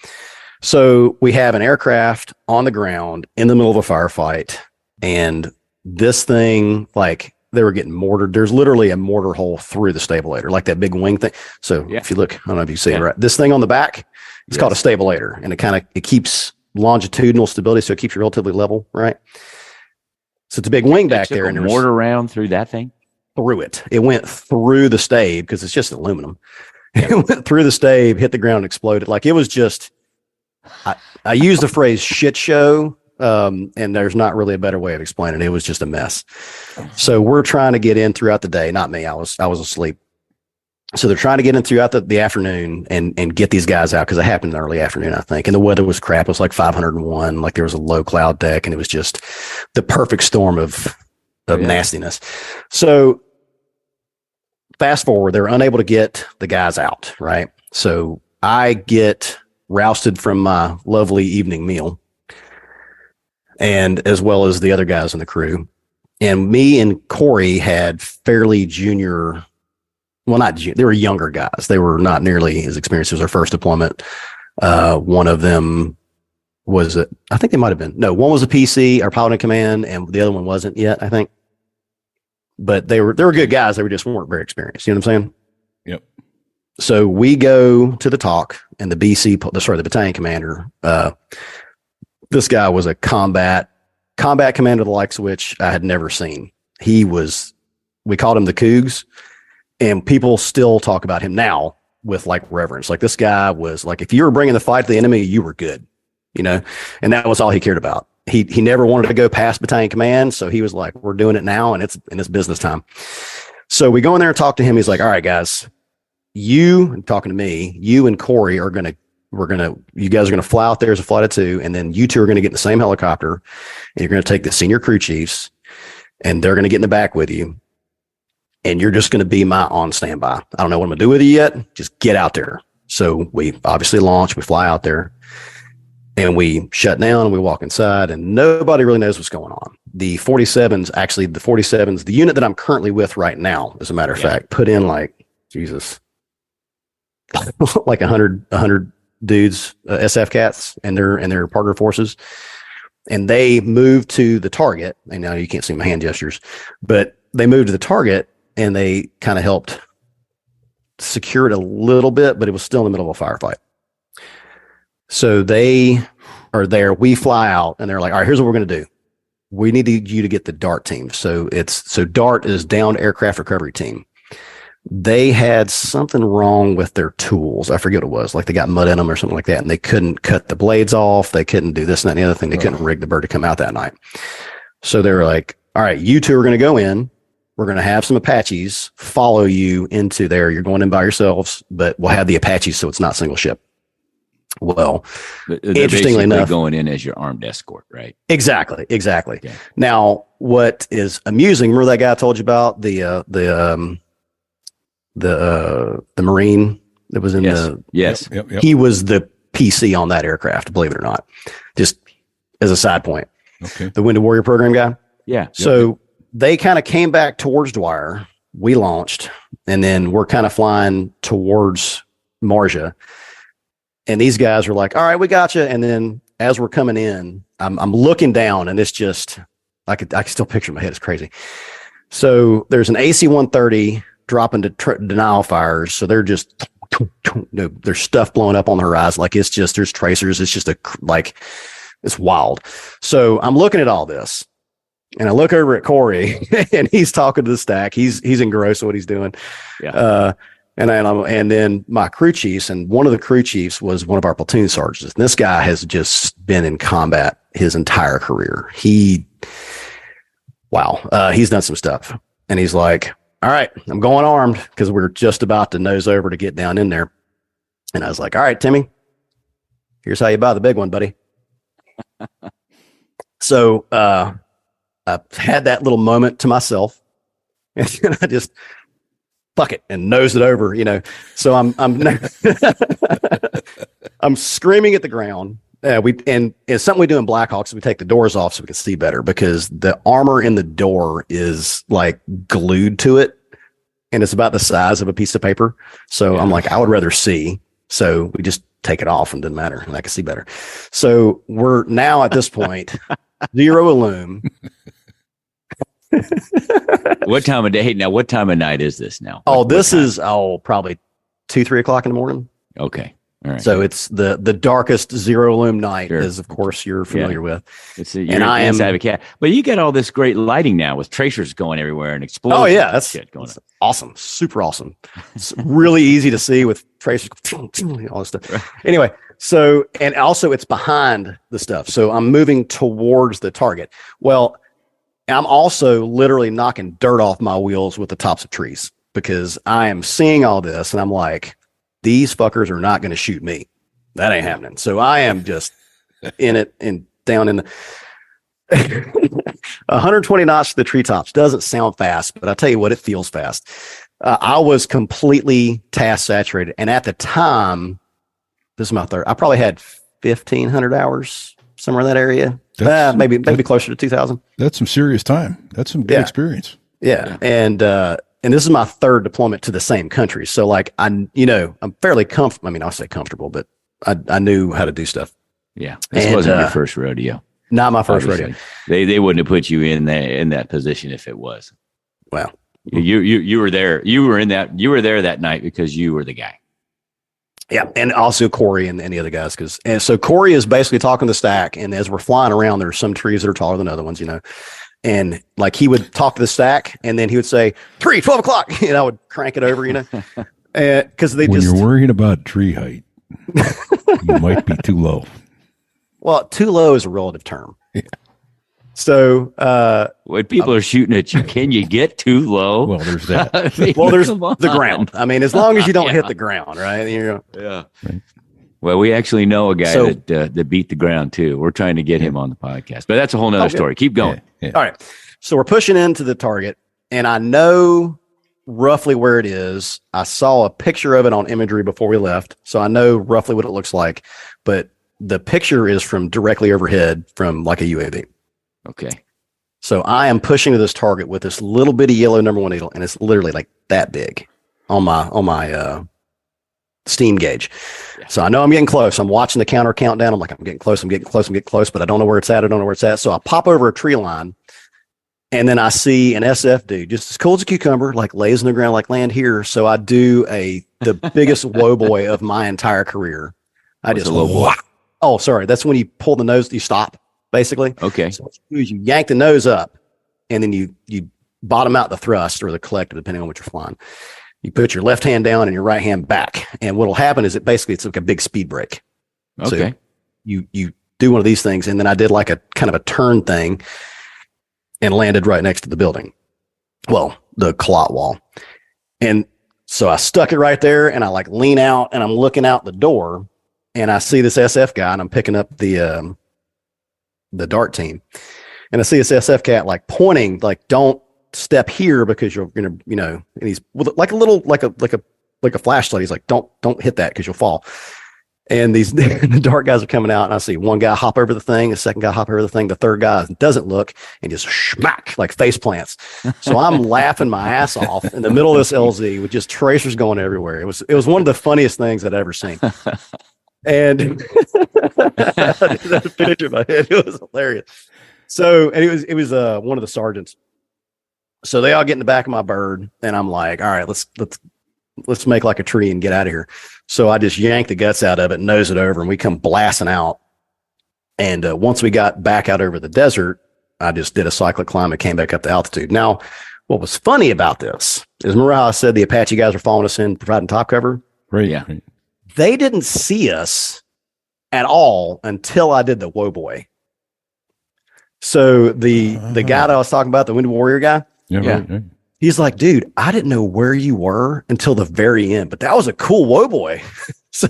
So we have an aircraft on the ground in the middle of a firefight, and this thing, like, they were getting mortared. There's literally a mortar hole through the stabilator, like that big wing thing. So if you look, I don't know if you see it right. This thing on the back, it's called a stabilator, and it keeps longitudinal stability, so it keeps you relatively level, right? So it's a big wing back there, and mortar around through that thing. Through it. It went through the stave because it's just aluminum. It went through the stave, hit the ground, and exploded. Like, it was just, I use the phrase shit show And there's not really a better way of explaining it. It was just a mess. So we're trying to get in throughout the day. Not me. I was asleep. So they're trying to get in throughout the afternoon and get these guys out, because it happened in the early afternoon, I think. And the weather was crap. It was like 501. Like there was a low cloud deck, and it was just the perfect storm of nastiness. So fast forward, they're unable to get the guys out, right? So I get rousted from my lovely evening meal, and as well as the other guys in the crew. And me and Corey had fairly junior, well, not junior, they were younger guys. They were not nearly as experienced as our first deployment. One of them was, I think they might have been, no, one was a PC, our pilot in command, and the other one wasn't yet, I think. But they were good guys. They just weren't very experienced. You know what I'm saying? Yep. So we go to the talk, and the battalion commander, this guy was a combat commander, the likes of which I had never seen. We called him the Cougs, and people still talk about him now with like reverence. Like this guy was like, if you were bringing the fight to the enemy, you were good, you know, and that was all he cared about. He never wanted to go past battalion command. So he was like, we're doing it now, and it's business time. So we go in there and talk to him. He's like, all right, guys, talking to me, you and Corey you guys are going to fly out there as a flight of two. And then you two are going to get in the same helicopter, and you're going to take the senior crew chiefs, and they're going to get in the back with you. And you're just going to be my on standby. I don't know what I'm going to do with you yet. Just get out there. So we obviously launch, we fly out there, and we shut down, and we walk inside, and nobody really knows what's going on. The 47s, the unit that I'm currently with right now, as a matter of fact, put in like, Jesus, like 100 dudes, SF cats and their partner forces. And they moved to the target. And now you can't see my hand gestures, but they moved to the target, and they kind of helped secure it a little bit, but it was still in the middle of a firefight. So they are there. We fly out, and they're like, all right, here's what we're going to do. We need you to get the DART team. So DART is Downed Aircraft Recovery Team. They had something wrong with their tools. I forget what it was. Like they got mud in them or something like that, and they couldn't cut the blades off. They couldn't do this and that and the other thing. They couldn't rig the bird to come out that night. So they were like, all right, you two are going to go in. We're going to have some Apaches follow you into there. You're going in by yourselves, but we'll have the Apaches so it's not single ship. Well, interestingly enough, going in as your armed escort, right? Exactly. Okay. Now, what is amusing? Remember that guy I told you about the Marine that was in Yes. Yep. He was the PC on that aircraft, believe it or not. Just as a side point. Okay. The Wounded Warrior program guy. Yeah. So they kind of came back towards Dwyer. We launched, and then we're kind of flying towards Marja. And these guys were like, all right, we got you. And then as we're coming in, I'm looking down, and it's just, I can still picture in my head. It's crazy. So there's an AC-130 dropping to denial fires. So they're just, there's stuff blowing up on the horizon. Like it's just, there's tracers. It's just it's wild. So I'm looking at all this, and I look over at Corey, and he's talking to the stack. He's engrossed in what he's doing. Yeah. And then my crew chiefs, and one of the crew chiefs was one of our platoon sergeants. And this guy has just been in combat his entire career. He's done some stuff. And he's like, all right, I'm going armed, because we're just about to nose over to get down in there. And I was like, all right, Timmy, here's how you buy the big one, buddy. So I had that little moment to myself, and I just fuck it and nose it over, you know. So I'm I'm screaming at the ground. And it's something we do in Blackhawks. We take the doors off so we can see better, because the armor in the door is like glued to it, and it's about the size of a piece of paper. So I'm like, I would rather see. So we just take it off, and it doesn't matter, and I can see better. So we're now at this point, zero illume. What time of day? Now, what time of night is this now? This is probably 2-3 o'clock in the morning. Okay. All right. So it's the darkest zero lume night, Sure. as of course you're familiar with. You're I am inside of a cat, but you get all this great lighting now with tracers going everywhere and explosions. Oh yeah, that's shit going on. awesome, super awesome. It's really easy to see with tracers, all this stuff. Anyway, so and also it's behind the stuff, so I'm moving towards the target. Well, I'm also literally knocking dirt off my wheels with the tops of trees because I am seeing all this, and I'm like, these fuckers are not going to shoot me. That ain't happening. So I am just in it and down in the 120 knots to the treetops. Doesn't sound fast, but I tell you what, it feels fast. I was completely task saturated. And at the time, this is my third, I probably had 1,500 hours, somewhere in that area. Maybe closer to 2,000. That's some serious time. That's some good experience. Yeah. And this is my third deployment to the same country. So like, I'm fairly comfortable. I mean, I'll say comfortable, but I knew how to do stuff. Yeah. This wasn't your first rodeo. Not my first Obviously. rodeo. They wouldn't have put you in that position if it was. Well, you were there. You were there that night because you were the guy. yeah. And also Corey and any other guys. And so Corey is basically talking the stack. And as we're flying around, there's some trees that are taller than other ones, and like he would talk to the stack and then he would say 12 o'clock, and I would crank it over, because when you're worried about tree height, you might be too low. Well, too low is a relative term. Yeah. So when people are shooting at you, can you get too low? Well, there's that. Well, there's the ground. I mean, as long as you don't hit the ground, right? Yeah. Right. Well, we actually know a guy that beat the ground too. We're trying to get him on the podcast, but that's a whole nother story. Keep going. Yeah. All right. So we're pushing into the target, and I know roughly where it is. I saw a picture of it on imagery before we left, so I know roughly what it looks like. But the picture is from directly overhead from like a UAV. Okay. So I am pushing to this target with this little bitty yellow number 1 needle, and it's literally like that big on my steam gauge. Yeah. So I know I'm getting close. I'm watching the counter countdown. I'm like, I'm getting close, but I don't know where it's at. So I pop over a tree line, and then I see an SF dude, just as cool as a cucumber, like lays on the ground, like land here. So I do the biggest whoa boy of my entire career. I just low boy. Oh, sorry. That's when you pull the nose, you stop, basically. Okay. So what you do is you yank the nose up, and then you bottom out the thrust or the collective, depending on what you're flying. You put your left hand down and your right hand back. And what'll happen is it's like a big speed brake. Okay. So you do one of these things, and then I did like a kind of a turn thing and landed right next to the building. Well, the clot wall. And so I stuck it right there, and I like lean out, and I'm looking out the door, and I see this SF guy, and I'm picking up the dart team. And I see this SF cat like pointing, like, don't step here because you're gonna, and he's with like a little like a flashlight. He's like, don't hit that because you'll fall. And the dart guys are coming out, and I see one guy hop over the thing, the second guy hop over the thing, the third guy doesn't look and just smack, like face plants. So I'm laughing my ass off in the middle of this LZ with just tracers going everywhere. It was one of the funniest things I'd ever seen. And that picture in my head, it was hilarious. So, and it was one of the sergeants. So they all get in the back of my bird, and I'm like, all right, let's make like a tree and get out of here. So I just yank the guts out of it, nose it over, and we come blasting out. And once we got back out over the desert, I just did a cyclic climb and came back up to altitude. Now, what was funny about this is, remember how I said the Apache guys were following us in, providing top cover? Right. Yeah. They didn't see us at all until I did the whoa boy. So the guy that I was talking about, the Wounded Warrior guy, Right. he's like, dude, I didn't know where you were until the very end, but that was a cool whoa boy. So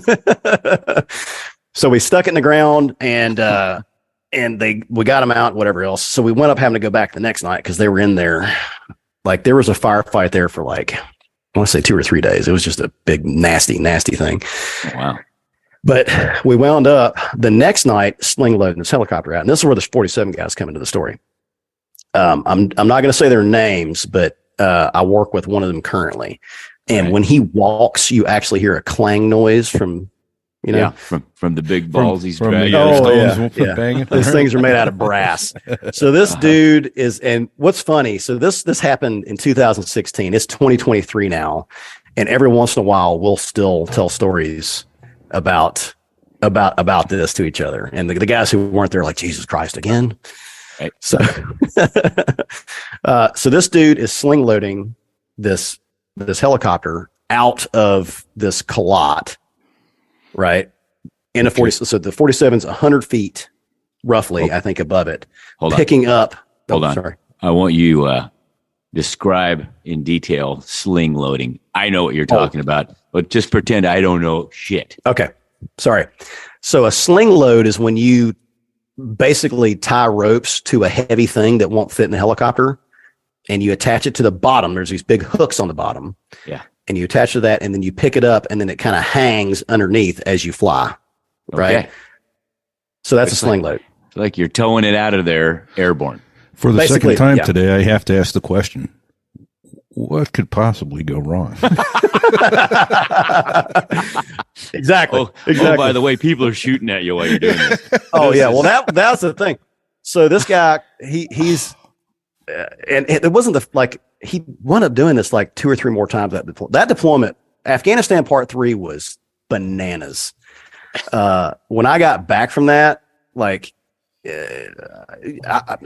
we stuck it in the ground, and we got him out, whatever else. So we went up having to go back the next night because they were in there. Like, there was a firefight there for like, I want to say 2 or 3 days. It was just a big, nasty, nasty thing. Oh, wow. But we wound up the next night sling loading this helicopter out. And this is where the 47 guys come into the story. I'm not going to say their names, but I work with one of them currently. And when he walks, you actually hear a clang noise from, from the big balls he's dragging. Those things are made out of brass. So this dude is, and what's funny, so this happened in 2016. It's 2023 now. And every once in a while, we'll still tell stories about this to each other. And the guys who weren't there, like, Jesus Christ, again. Right. So, so this dude is sling loading this helicopter out of this Kalot, right? In a 40. So the 47's 100 feet roughly, I think, above it. Hold on. Picking up. Hold on. Sorry. I want you describe in detail sling loading. I know what you're talking about, but just pretend I don't know shit. Okay. Sorry. So a sling load is when you basically tie ropes to a heavy thing that won't fit in the helicopter, and you attach it to the bottom. There's these big hooks on the bottom. Yeah. And you attach to that, and then you pick it up, and then it kind of hangs underneath as you fly. Right. Okay. So that's a sling load. It's like you're towing it out of there airborne. For the Basically, second time yeah. today, I have to ask the question: what could possibly go wrong? Exactly. Oh, by the way, people are shooting at you while you're doing this. Oh yeah. Well, that's the thing. So this guy, he's, and it wasn't he wound up doing this like 2 or 3 more times. That deployment, Afghanistan Part 3 was bananas. When I got back from that, like, I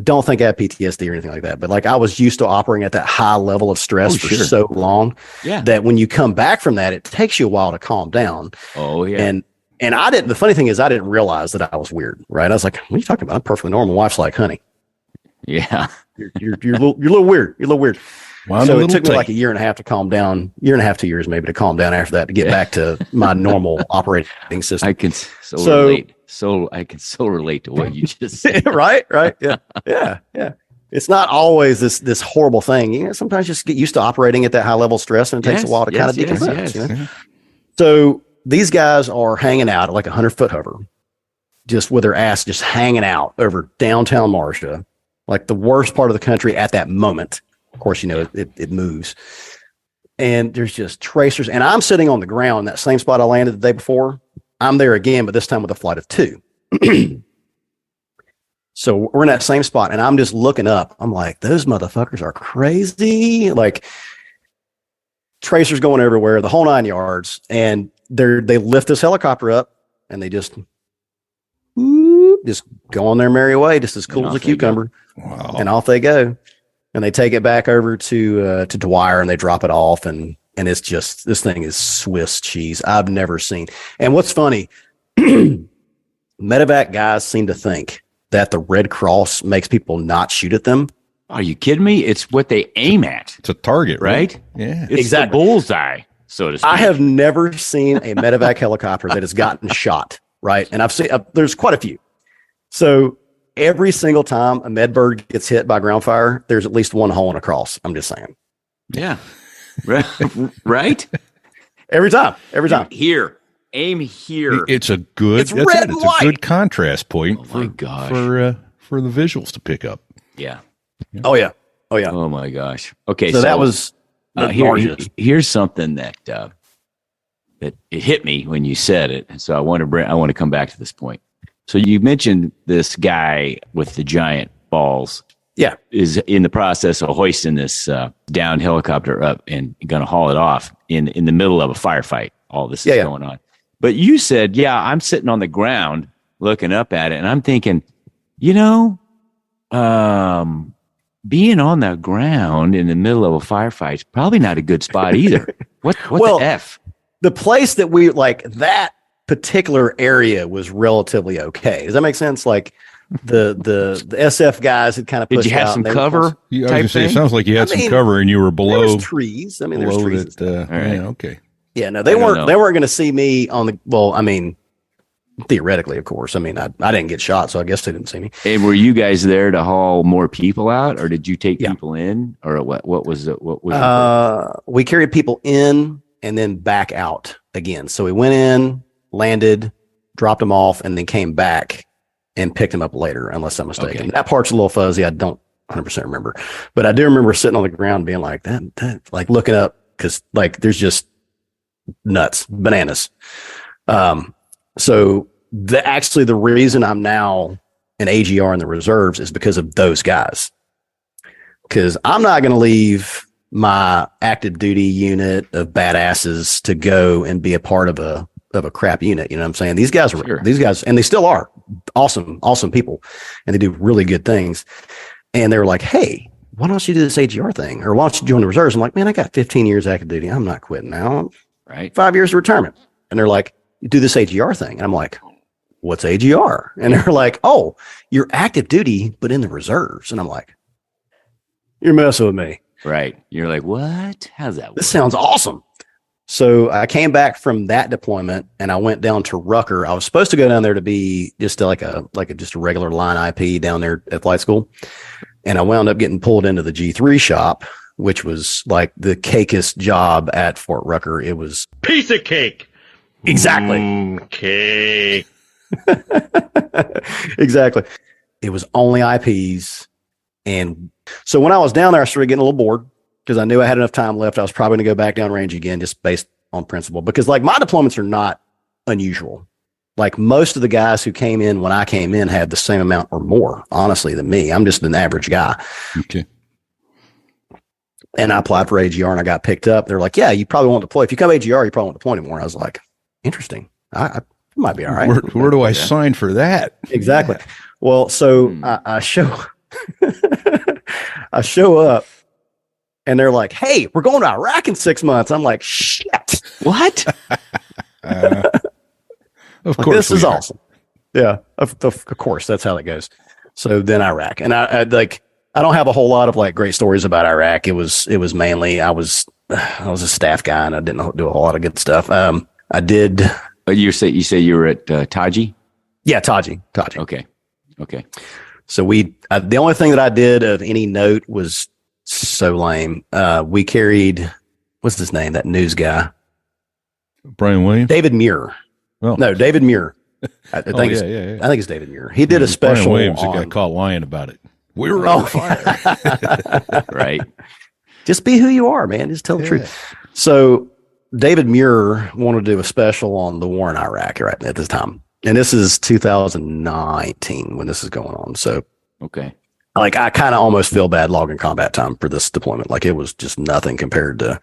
don't think I had PTSD or anything like that, but like I was used to operating at that high level of stress for so long that when you come back from that, it takes you a while to calm down. Oh yeah. And I didn't, the funny thing is I didn't realize that I was weird, right? I was like, what are you talking about? I'm perfectly normal. Wife's like, honey. Yeah. You're a little weird. You're a little weird. Well, so it took me like a year and a half to calm down, 2 years maybe to calm down after that, to get back to my normal operating system. I can relate. I can so relate to what you just said. Right. Yeah. It's not always this horrible thing. You know, sometimes you just get used to operating at that high level stress, and it takes a while to kind of decompress. You know? So these guys are hanging out at like 100-foot hover, just with their ass just hanging out over downtown Marcia, like the worst part of the country at that moment. Of course, you know, it moves. And there's just tracers. And I'm sitting on the ground in that same spot I landed the day before. I'm there again, but this time with a flight of 2. So we're in that same spot, and I'm just looking up. I'm like, those motherfuckers are crazy. Like, tracers going everywhere, the whole 9 yards. And they lift this helicopter up, and they just go on their merry way, just as cool as a cucumber. Wow. And off they go. And they take it back over to Dwyer, and they drop it off, and it's just, this thing is Swiss cheese. I've never seen. And what's funny, medevac guys seem to think that the Red Cross makes people not shoot at them. Are you kidding me? It's what they aim at. It's a target, right? Yeah, it's exactly the bullseye, so to speak. I have never seen a medevac helicopter that has gotten shot, right? And I've seen there's quite a few. So every single time a medbird gets hit by ground fire, there's at least one hole in a cross. I'm just saying. Yeah. Right? Every time. Here. Aim here. It's a good, it's red and white. A good contrast point for the visuals to pick up. Yeah. Oh yeah. Oh my gosh. Okay. So that was here's something that it hit me when you said it. And so I want to come back to this point. So you mentioned this guy with the giant balls. Yeah. Is in the process of hoisting this down helicopter up and going to haul it off in the middle of a firefight. All this is going on. But you said, I'm sitting on the ground looking up at it, and I'm thinking, being on the ground in the middle of a firefight is probably not a good spot either. What the F? The place that we like, that particular area was relatively okay. Does that make sense? Like the SF guys had kind of pushed Did you have out, some cover? I was going to say, it sounds like you had some cover and you were below. There was trees. I mean, there was trees. All right. Yeah, okay. Yeah, no, they weren't going to see me on the, well, I mean, theoretically, of course. I mean, I didn't get shot, so I guess they didn't see me. And were you guys there to haul more people out, or did you take people in, or what was it? We carried people in and then back out again. So we went in, landed, dropped them off, and then came back and picked them up later, unless I'm mistaken. Okay. That part's a little fuzzy. I don't 100% remember, but I do remember sitting on the ground being like that like looking up, because like there's just nuts, bananas. So actually the reason I'm now an AGR in the reserves is because of those guys. Because I'm not going to leave my active duty unit of badasses to go and be a part of a crap unit. You know what I'm saying? These guys, and they still are awesome people, and they do really good things. And they were like, hey, why don't you do this AGR thing? Or why don't you join the reserves? I'm like, man, I got 15 years active duty. I'm not quitting now. Right. 5 years of retirement. And they're like, do this AGR thing. And I'm like, what's AGR? And they're like, oh, you're active duty, but in the reserves. And I'm like, you're messing with me. Right. You're like, what? How's that work? This sounds awesome. So I came back from that deployment and I went down to Rucker. I was supposed to go down there to be just like a regular line IP down there at flight school. And I wound up getting pulled into the G3 shop, which was like the cakest job at Fort Rucker. It was Piece of cake. exactly Cake. exactly. It was only IPs. And so when I was down there, I started getting a little bored because I knew I had enough time left. I was probably going to go back down range again, just based on principle, because like my deployments are not unusual. Like most of the guys who came in when I came in had the same amount or more, honestly, than me. I'm just an average guy. Okay. And I applied for AGR and I got picked up. They're like, yeah, you probably won't deploy. If you come AGR, you probably won't deploy anymore. I was like, interesting. I might be all right. Where do I sign for that? Exactly. Well, so I show up and they're like, hey, we're going to Iraq in 6 months. I'm like, shit. What? Of Like, course. this is awesome. Yeah, of course. That's how it goes. So then Iraq, and I don't have a whole lot of like great stories about Iraq. It was mainly I was a staff guy and I didn't do a whole lot of good stuff. I did. You say you were at Taji? Yeah, Taji. Okay. So the only thing that I did of any note was so lame. We carried, what's his name? That news guy, Brian Williams. David Muir. Well, No, David Muir. I think yeah. I think it's David Muir. He did a special. Brian Williams on, got caught lying about it. We were on fire. Right. Just be who you are, man. Just tell the truth. So David Muir wanted to do a special on the war in Iraq right at this time. And this is 2019 when this is going on. So, Okay. like, I kind of almost feel bad logging combat time for this deployment. Like, it was just nothing compared to,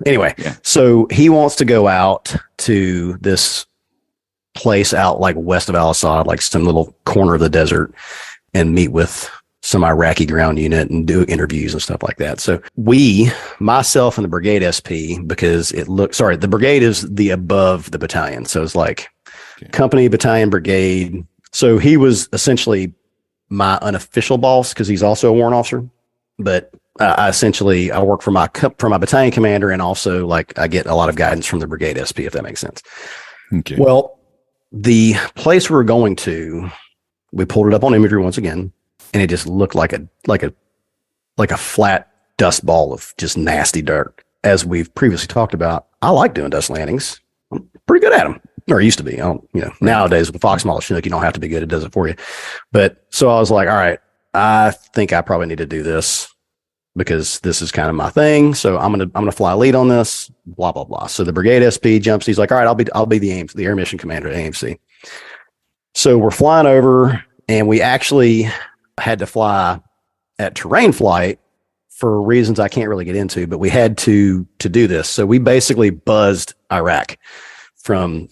anyway. Yeah. So he wants to go out to this place out like west of Al-Assad, like some little corner of the desert, and meet with some Iraqi ground unit and do interviews and stuff like that. So myself and the brigade SP, because the brigade is the above the battalion. So it's like company, battalion, brigade. So he was essentially my unofficial boss because he's also a warrant officer. But I work for my battalion commander, and also like I get a lot of guidance from the brigade SP, if that makes sense. Okay. Well, the place we were going to, we pulled it up on imagery once again, and it just looked like a flat dust ball of just nasty dirt. As we've previously talked about, I like doing dust landings. I'm pretty good at them, or I used to be. Nowadays with the Fox model Chinook, you don't have to be good; it does it for you. But so I was like, all right, I think I probably need to do this because this is kind of my thing. So I'm gonna fly lead on this. Blah blah blah. So the brigade SP jumps. He's like, all right, I'll be the air mission commander at AMC. So we're flying over, and we actually had to fly at terrain flight for reasons I can't really get into, but we had to do this. So we basically buzzed Iraq from,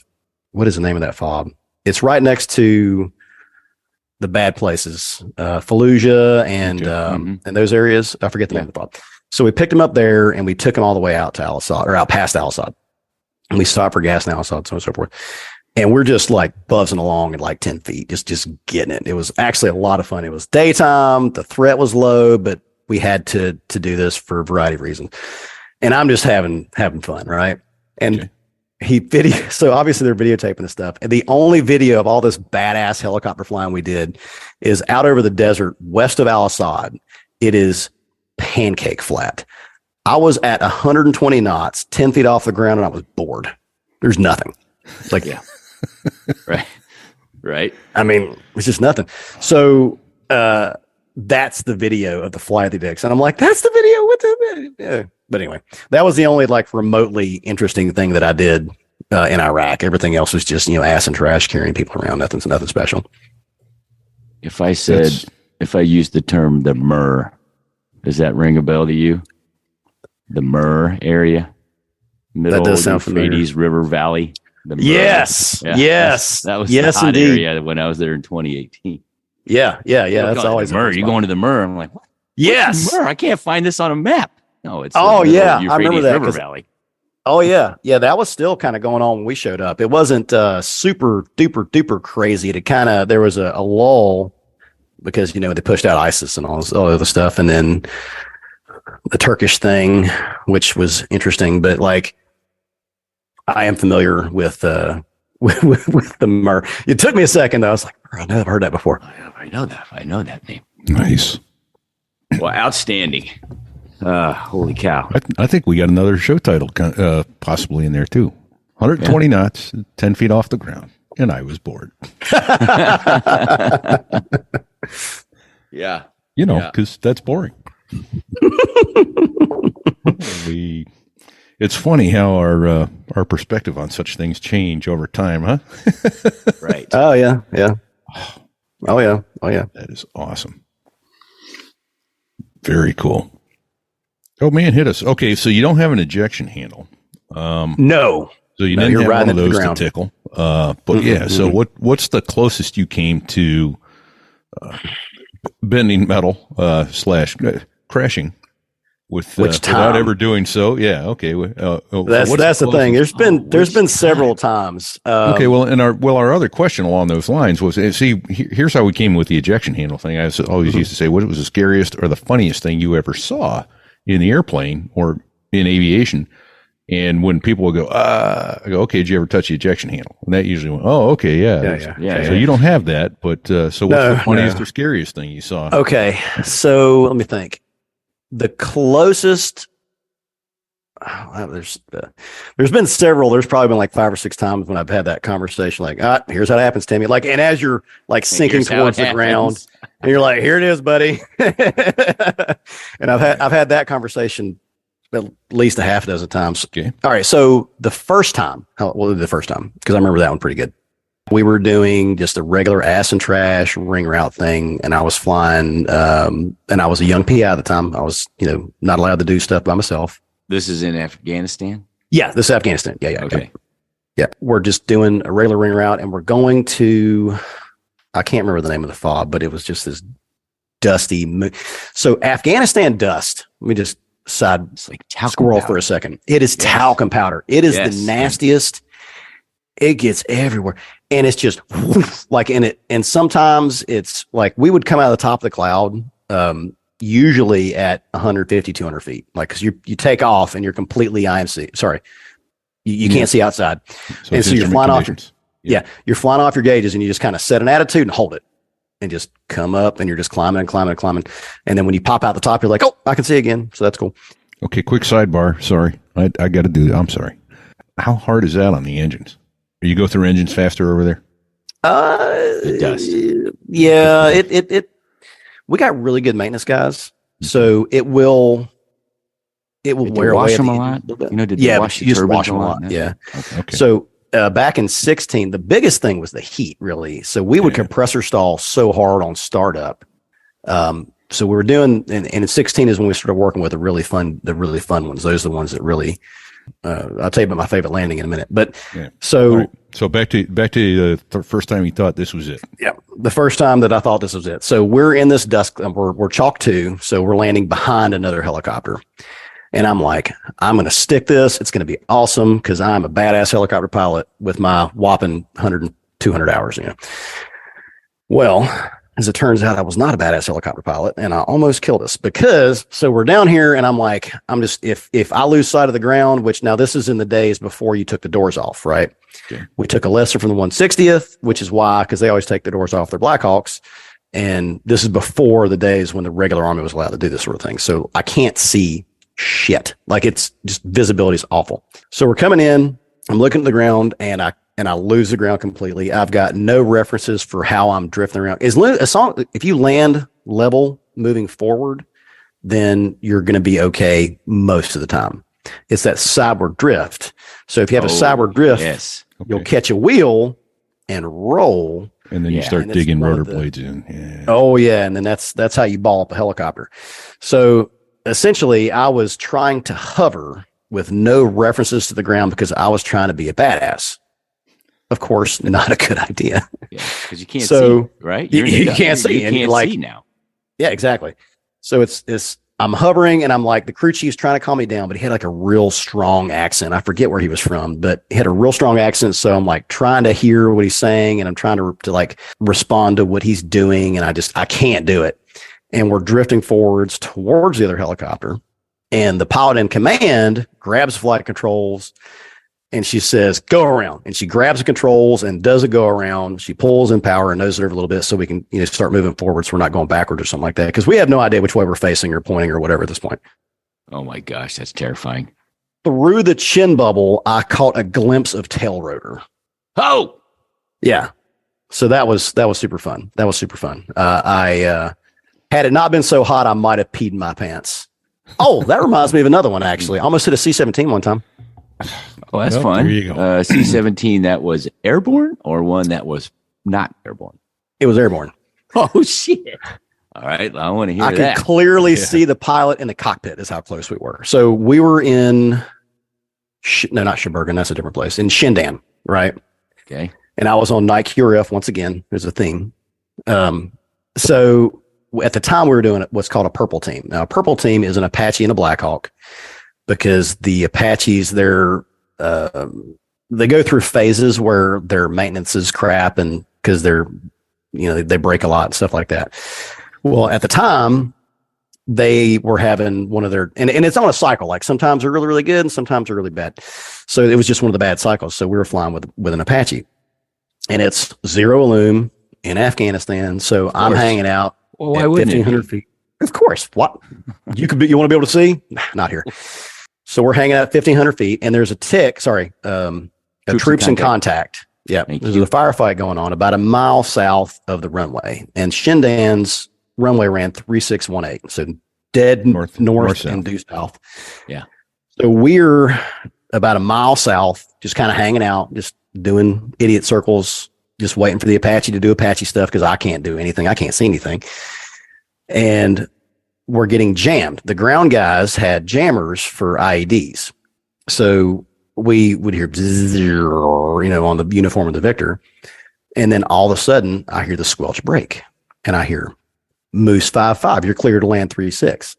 what is the name of that fob? It's right next to the bad places, Fallujah and those areas. I forget the name of the fob. So we picked them up there and we took them all the way out to Al-Assad, or out past Al-Assad. And we stopped for gas in Al-Assad, so on and so forth. And we're just like buzzing along at like 10 feet, just getting it. It was actually a lot of fun. It was daytime. The threat was low, but we had to do this for a variety of reasons. And I'm just having fun, right? And so obviously they're videotaping this stuff. And the only video of all this badass helicopter flying we did is out over the desert west of Al-Assad. It is pancake flat. I was at 120 knots, 10 feet off the ground, and I was bored. There's nothing. It's like, yeah. Right. I mean, it's just nothing. So that's the video of the flight of the dicks. And I'm like, that's the video with the video. But anyway, that was the only like remotely interesting thing that I did in Iraq. Everything else was just, ass and trash carrying people around. Nothing special. If I used the term the myrrh, Does that ring a bell to you? The Murr area, middle That does sound Euphrates River Valley. The Murr. Yes, Yeah, yes, that was yes, the hot indeed. area when I was there in 2018. Yeah. That's always the Murr. You going to the Murr? I'm like, what? Yes. Murr? I can't find this on a map. No, it's Oh, the middle yeah, of I remember Euphrates that, River 'cause- Valley. Oh yeah. That was still kind of going on when we showed up. It wasn't super duper crazy. There was a lull because they pushed out ISIS and all this other stuff, and then the Turkish thing, which was interesting. But like, I am familiar with with the Murr. It took me a second though. I was like, I know I've heard that before. I know that. I know that name. Nice. Well, outstanding. Holy cow. I think we got another show title possibly in there too. 120 knots, 10 feet off the ground, and I was bored. Yeah. Because that's boring. It's funny how our perspective on such things change over time, huh? Right. Oh yeah. Oh yeah. That is awesome. Very cool. Oh man, hit us. Okay, so you don't have an ejection handle. No. So you No, didn't you're have riding one of it to the those to ground. tickle. But yeah, so what's the closest you came to bending metal / crashing with Which without time? ever doing so? Yeah, okay. That's the thing. There's been several times. Okay, well, and our other question along those lines was, here's how we came with the ejection handle thing. I always used to say, what was the scariest or the funniest thing you ever saw in the airplane or in aviation? And when people would go, I go, okay, did you ever touch the ejection handle? And that usually went, oh, okay, yeah. So you don't have that, but so what's the funniest or scariest thing you saw? Okay, so let me think. The closest, there's been several. There's probably been like 5 or 6 times when I've had that conversation. Like, here's how it happens, Timmy. Like, and as you're like sinking Here's how towards it the ground, happens. and you're like, here it is, buddy. And I've had that conversation at least a half a dozen times. Okay. All right. So the first time, because I remember that one pretty good. We were doing just a regular ass and trash ring route thing, and I was flying, and I was a young PI at the time. I was, not allowed to do stuff by myself. This is in Afghanistan? Yeah, this is Afghanistan. Yeah. Okay. Yeah, we're just doing a regular ring route, and we're going to, I can't remember the name of the fob, but it was just this dusty. So Afghanistan dust, let me just It's like talcum squirrel powder. for a second. It is talcum powder. It is the nastiest. It gets everywhere. And it's just like in it. And sometimes it's like we would come out of the top of the cloud, usually at 150, 200 feet. Like, cause you take off and you're completely IMC. Sorry. You can't see outside. So And so you're flying off. conditions. You're flying off your gauges and you just kind of set an attitude and hold it and just come up and you're just climbing and climbing and climbing. And then when you pop out the top, you're like, oh, I can see again. So that's cool. Okay, quick sidebar. Sorry. I got to do that. I'm sorry. How hard is that on the engines? You go through engines faster over there? It does. Yeah, it we got really good maintenance guys. So it will Did wear you away wash at them the a end lot? a little bit. You know, did Yeah, you but wash you the just turbines wash a them a lot? lot. Yeah. Okay. So back in 16, the biggest thing was the heat, really. So we would compressor stall so hard on startup. So we were doing, and in 16 is when we started working with the really fun ones. Those are the ones that really, I'll tell you about my favorite landing in a minute. But so, all right. So back to the first time you thought this was it. yeah, the first time that I thought this was it. So we're in this dusk, we're chalk 2. So we're landing behind another helicopter. And I'm like, I'm going to stick this. It's going to be awesome because I'm a badass helicopter pilot with my whopping 100 and 200 hours. Well, as it turns out, I was not a badass helicopter pilot, and I almost killed us because, so we're down here, and I'm like, if I lose sight of the ground, which now this is in the days before you took the doors off, right? Okay. We took a lesser from the 160th, which is why, because they always take the doors off their Blackhawks. And this is before the days when the regular Army was allowed to do this sort of thing. So I can't see shit. Like, it's just, visibility is awful. So we're coming in, I'm looking at the ground, and I lose the ground completely. I've got no references for how I'm drifting around. If you land level moving forward, then you're going to be okay most of the time. It's that sideward drift. So if you have a sideward drift, yes, you'll catch a wheel and roll. And then you start digging rotor blades in. Yeah. Oh yeah. And then that's how you ball up a helicopter. So essentially I was trying to hover with no references to the ground because I was trying to be a badass. Of course, not a good idea. Yeah, because you can't see, right? You can't see. You can't see now. Yeah, exactly. So it's I'm hovering and I'm like, the crew chief's trying to calm me down, but he had like a real strong accent. I forget where he was from, but he had a real strong accent. So I'm like trying to hear what he's saying and I'm trying to like respond to what he's doing. And I can't do it. And we're drifting forwards towards the other helicopter. And the pilot in command grabs flight controls and she says, go around. And she grabs the controls and does a go around. She pulls in power and noses it over a little bit so we can, start moving forward. So we're not going backwards or something like that. Because we have no idea which way we're facing or pointing or whatever at this point. Oh my gosh, that's terrifying. Through the chin bubble, I caught a glimpse of tail rotor. Oh! Yeah. So that was super fun. That was super fun. I had it not been so hot, I might have peed in my pants. Oh, that reminds me of another one, actually. I almost hit a C-17 one time. Oh, that's fun. There you go. C-17 that was airborne or one that was not airborne? It was airborne. Oh, shit. All right. I want to hear that. I could clearly see the pilot in the cockpit is how close we were. So we were in, not Sheboygan. That's a different place. In Shindan, right? Okay. And I was on night QRF once again. There's a theme. So at the time we were doing what's called a purple team. Now, a purple team is an Apache and a BlackHawk because the Apaches, they go through phases where their maintenance is crap and because they break a lot and stuff like that. Well, at the time, they were having one of their, and it's on a cycle. Like sometimes they're really, really good and sometimes they're really bad. So it was just one of the bad cycles. So we were flying with an Apache and it's zero illume in Afghanistan. So I'm hanging out Well, why at wouldn't 1,500 feet. Of course. What? You want to be able to see? Nah, not here. So we're hanging out at 1,500 feet and there's troops in contact. Yeah. There's a firefight going on about a mile south of the runway and Shindan's runway ran 3618. So dead north and due south. Yeah. So we're about a mile south, just kind of hanging out, just doing idiot circles, just waiting for the Apache to do Apache stuff because I can't do anything. I can't see anything. And we're getting jammed. The ground guys had jammers for IEDs. So we would hear, on the uniform of the Victor. And then all of a sudden I hear the squelch break and I hear Moose 5-5, you're clear to land 3-6.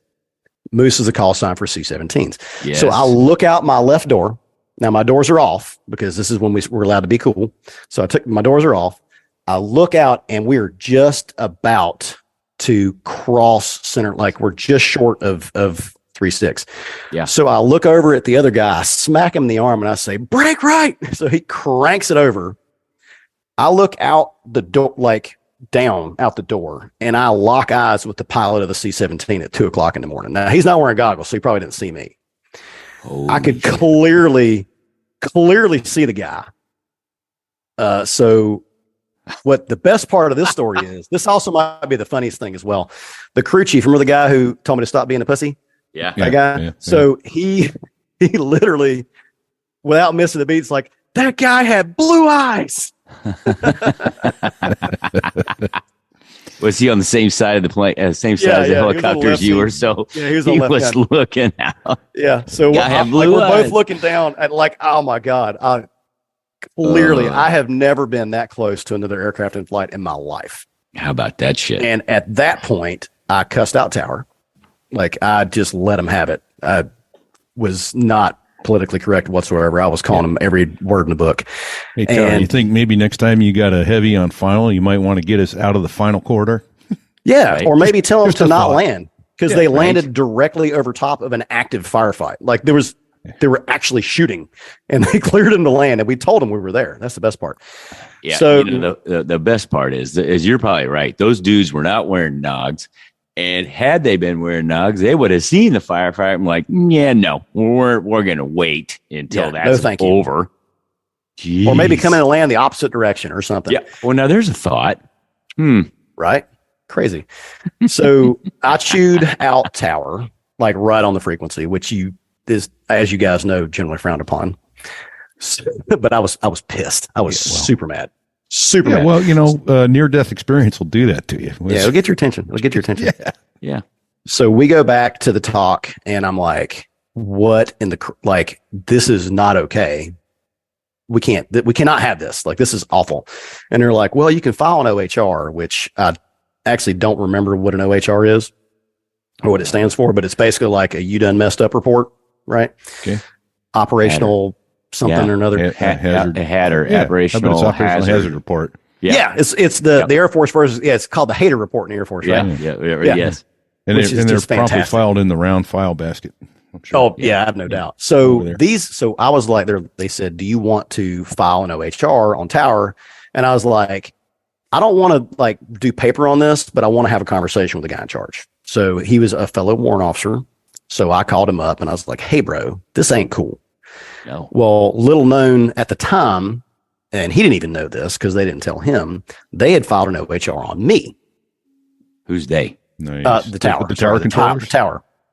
Moose is a call sign for C-17s. Yes. So I look out my left door. Now my doors are off because this is when we're allowed to be cool. So my doors are off. I look out and we're just about to cross center. Like we're just short of 3-6. Yeah. So I look over at the other guy, I smack him in the arm and I say, brake right. So he cranks it over. I look out the door, like down out the door, and I lock eyes with the pilot of the C-17 at 2:00 in the morning. Now he's not wearing goggles, so he probably didn't see me. I could clearly see the guy. So what the best part of this story is, this also might be the funniest thing as well. The crew chief, remember the guy who told me to stop being a pussy? Yeah. That guy. Yeah. So he literally, without missing the beats, like that guy had blue eyes. Was he on the same side of the plane, same side as the helicopter as you were? So yeah, he was looking out. Yeah. So we're both looking down at like, oh my God. I have never been that close to another aircraft in flight in my life. How about that shit? And at that point, I cussed out Tower. Like I just let him have it. I was not politically correct whatsoever. I was calling him every word in the book. Hey, Tower, you think maybe next time you got a heavy on final, you might want to get us out of the final corridor? Yeah, right. or maybe tell them to not land because they landed directly over top of an active firefight. Like they were actually shooting, and they cleared them to land, and we told them we were there. That's the best part. Yeah. So the best part is you're probably right. Those dudes were not wearing nogs. And had they been wearing nogs, they would have seen the firefight and like, yeah, no, we're going to wait until that's over. Jeez. Or maybe come in and land the opposite direction or something. Yeah. Well, now there's a thought. Right? Crazy. So I chewed out Tower, like right on the frequency, which is, as you guys know, generally frowned upon. So, but I was pissed. I was super mad. Super Yeah, mad. well, near-death experience will do that to you. Yeah, it'll get your attention. It'll get your attention. Yeah. So we go back to the talk, and I'm like, what in the, like, this is not okay. We cannot have this. Like, this is awful. And they're like, well, you can file an OHR, which I actually don't remember what an OHR is or what it stands for, but it's basically like a you done messed up report, right? Okay. Operational something or another. Hazard. Operational hazard report. Yeah. It's the Air Force versus, it's called the Hater report in the Air Force, right? Yeah. Yes. And Which is they're just promptly fantastic. filed in the round file basket. I'm sure. Oh, yeah, I have no doubt. Over there. So I was like, they said, do you want to file an OHR on Tower? And I was like, I don't want to like do paper on this, but I want to have a conversation with the guy in charge. So he was a fellow warrant officer. So I called him up and I was like, hey, bro, this ain't cool. No. Well, little known at the time, and he didn't even know this because they didn't tell him, they had filed an OHR on me. Who's they? Nice. The tower. The tower controllers.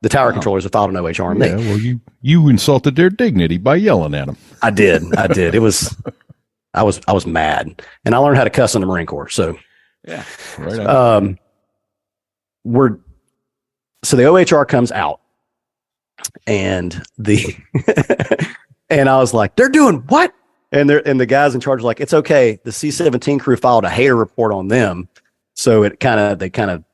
The tower controllers have filed an OHR on me. Yeah, well, you insulted their dignity by yelling at them. I did. It was, I was mad, and I learned how to cuss in the Marine Corps. So, Yeah. Right on. So the OHR comes out, and and I was like, they're doing what? And the guys in charge were like, it's okay. The C-17 crew filed a hater report on them, so they kind of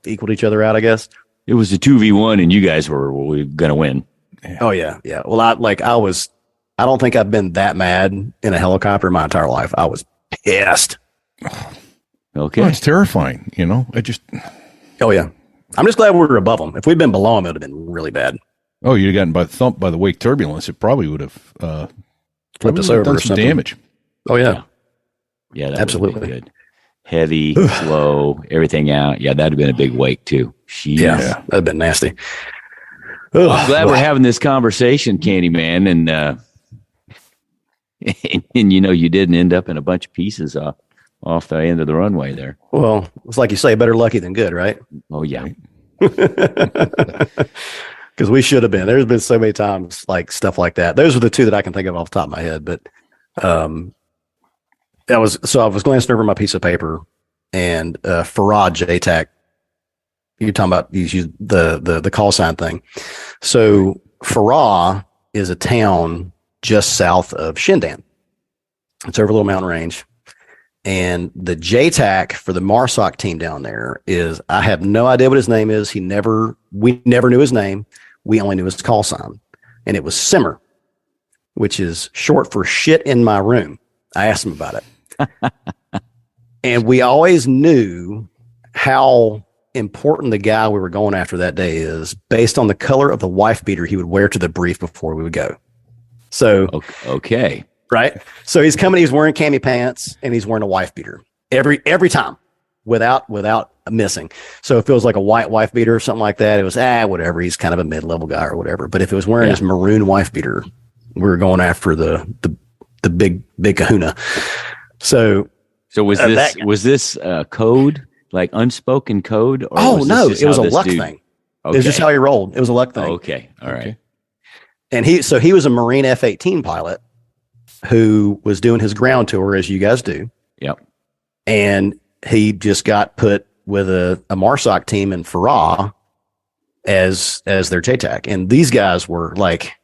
equaled each other out, I guess. It was a 2v1 and you guys were going to win. Oh yeah. Yeah. Well, I don't think I've been that mad in a helicopter in my entire life. I was pissed. Okay. Well, it's terrifying. Oh yeah. I'm just glad we were above them. If we'd been below them, it would have been really bad. Oh, you'd have gotten thumped by the wake turbulence. It probably would have Flipped us over done or some something. damage. Oh yeah. Yeah, that Absolutely. would have been good. Heavy, slow, everything out. Yeah, that'd have been a big wake too. Jeez. Yeah. That'd have been nasty. I'm glad we're having this conversation, CandyMan, and you didn't end up in a bunch of pieces off the end of the runway there. Well, it's like you say, better lucky than good, right? Oh yeah. Because we should have been. There's been so many times like stuff like that. Those are the two that I can think of off the top of my head. But I was glancing over my piece of paper, and Farad JTAC. You're talking about the call sign thing. So Farah is a town just south of Shindan. It's over Little Mountain Range. And the JTAC for the MARSOC team down there is, I have no idea what his name is. We never knew his name. We only knew his call sign. And it was Simmer, which is short for shit in my room. I asked him about it. And we always knew how important the guy we were going after that day is based on the color of the wife beater he would wear to the brief before we would go. So, Okay. right. So he's wearing cami pants and he's wearing a wife beater every time without missing. So if it was like a white wife beater or something like that, it was, whatever. He's kind of a mid-level guy or whatever. But if it was wearing his maroon wife beater, we were going after the big kahuna. So was this code? Like unspoken code? Or no, it was a luck dude... thing. Okay. It was just how he rolled. It was a luck thing. Okay. All right. And he was a Marine F-18 pilot who was doing his ground tour, as you guys do. Yep. And he just got put with a MARSOC team in Farah as their JTAC. And these guys were like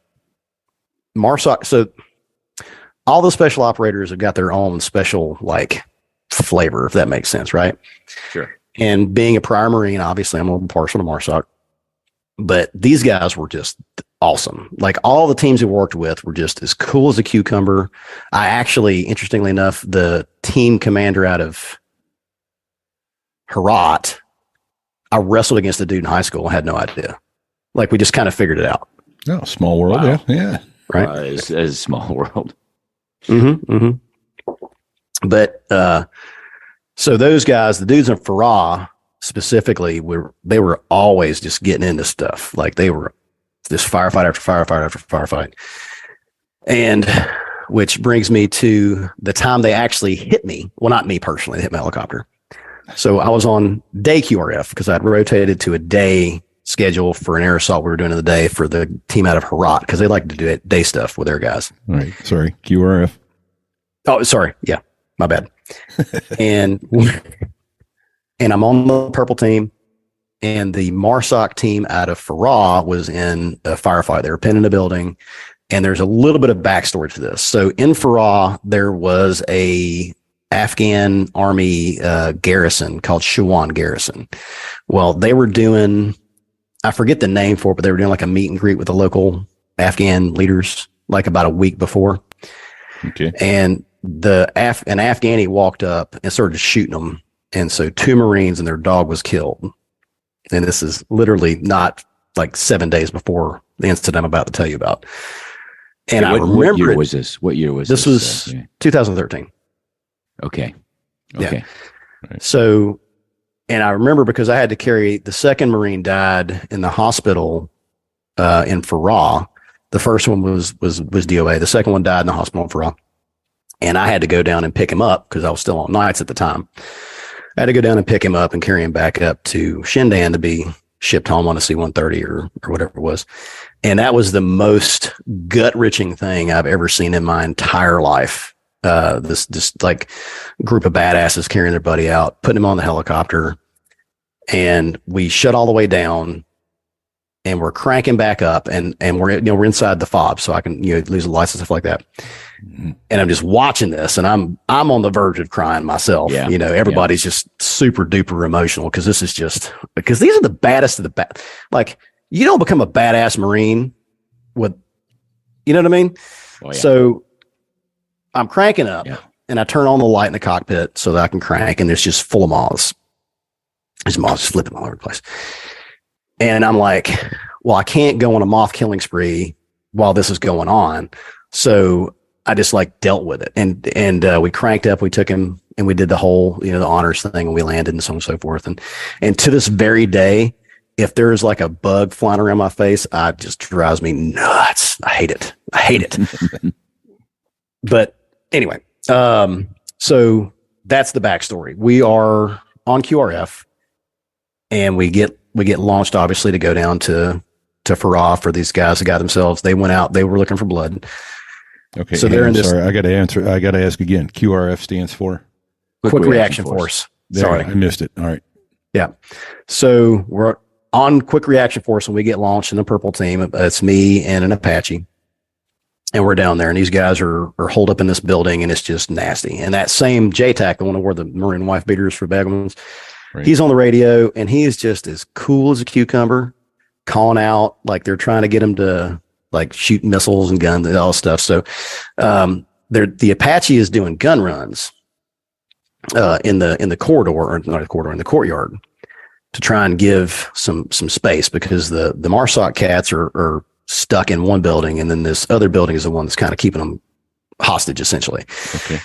MARSOC. So all the special operators have got their own special like flavor, if that makes sense, right? Sure. And being a prior Marine, obviously I'm a little partial to MARSOC, but these guys were just awesome. Like all the teams we worked with were just as cool as a cucumber. I actually, interestingly enough, the team commander out of Herat, I wrestled against a dude in high school and had no idea. Like we just kind of figured it out. Oh, small world. Wow. Yeah. Right. It's a small world. Mm-hmm. Mm-hmm. But so those guys, the dudes in Farah specifically, they were always just getting into stuff. Like they were just firefight after firefight after firefight. And which brings me to the time they actually hit me. Well, not me personally, they hit my helicopter. So I was on day QRF because I'd rotated to a day schedule for an air assault we were doing in the day for the team out of Herat because they like to do day stuff with their guys. All right. Sorry. QRF. Oh, sorry. Yeah. My bad. and I'm on the purple team, and the MARSOC team out of Farah was in a firefight. They were pinned in a building, and there's a little bit of backstory to this. So in Farah, there was a Afghan army garrison called Shawan Garrison. Well, they were doing, I forget the name for it, but they were doing like a meet and greet with the local Afghan leaders like about a week before. Okay. And an Afghani walked up and started shooting them. And so 2 Marines and their dog was killed. And this is literally not like 7 days before the incident I'm about to tell you about. And I remember what year was this? What year was this? This was 2013. Okay. Yeah. So, and I remember because I had to carry the second Marine died in the hospital in Farah. The first one was DOA. The second one died in the hospital in Farah. And I had to go down and pick him up because I was still on nights at the time. I had to go down and pick him up and carry him back up to Shindan to be shipped home on a C-130 or whatever it was. And that was the most gut-wrenching thing I've ever seen in my entire life. This like group of badasses carrying their buddy out, putting him on the helicopter, and we shut all the way down, and we're cranking back up, and we're inside the fob, so I can lose the lights and stuff like that. Mm-hmm. And I'm just watching this, and I'm on the verge of crying myself. Yeah. Everybody's just super duper emotional because these are the baddest of the bad. Like, you don't become a badass Marine with, you know what I mean? Oh, yeah. So I'm cranking up, and I turn on the light in the cockpit so that I can crank, and it's just full of moths. There's moths flipping all over the place. And I'm like, well, I can't go on a moth killing spree while this is going on. So I just like dealt with it. And we cranked up, we took him, and we did the whole, the honors thing, and we landed and so on and so forth. And to this very day, if there's like a bug flying around my face, it just drives me nuts. I hate it. But anyway, so that's the backstory. We are on QRF, and we get launched, obviously, to go down to Farah for these guys that got themselves. They went out. They were looking for blood. Okay. So they're in this. Sorry, I got to answer. I got to ask again. QRF stands for Quick Reaction Force. Sorry, I missed it. All right. Yeah. So we're on Quick Reaction Force, and we get launched in the purple team. It's me and an Apache. And we're down there, and these guys are holed up in this building, and it's just nasty. And that same JTAC, the one who wore the Marine wife beaters for Begumans, right, he's on the radio, and he is just as cool as a cucumber, calling out like they're trying to get him to like shoot missiles and guns and all stuff. So the Apache is doing gun runs in the corridor, or not the corridor, in the courtyard, to try and give some space, because the MARSOC cats are stuck in one building, and then this other building is the one that's kind of keeping them hostage, essentially. Okay.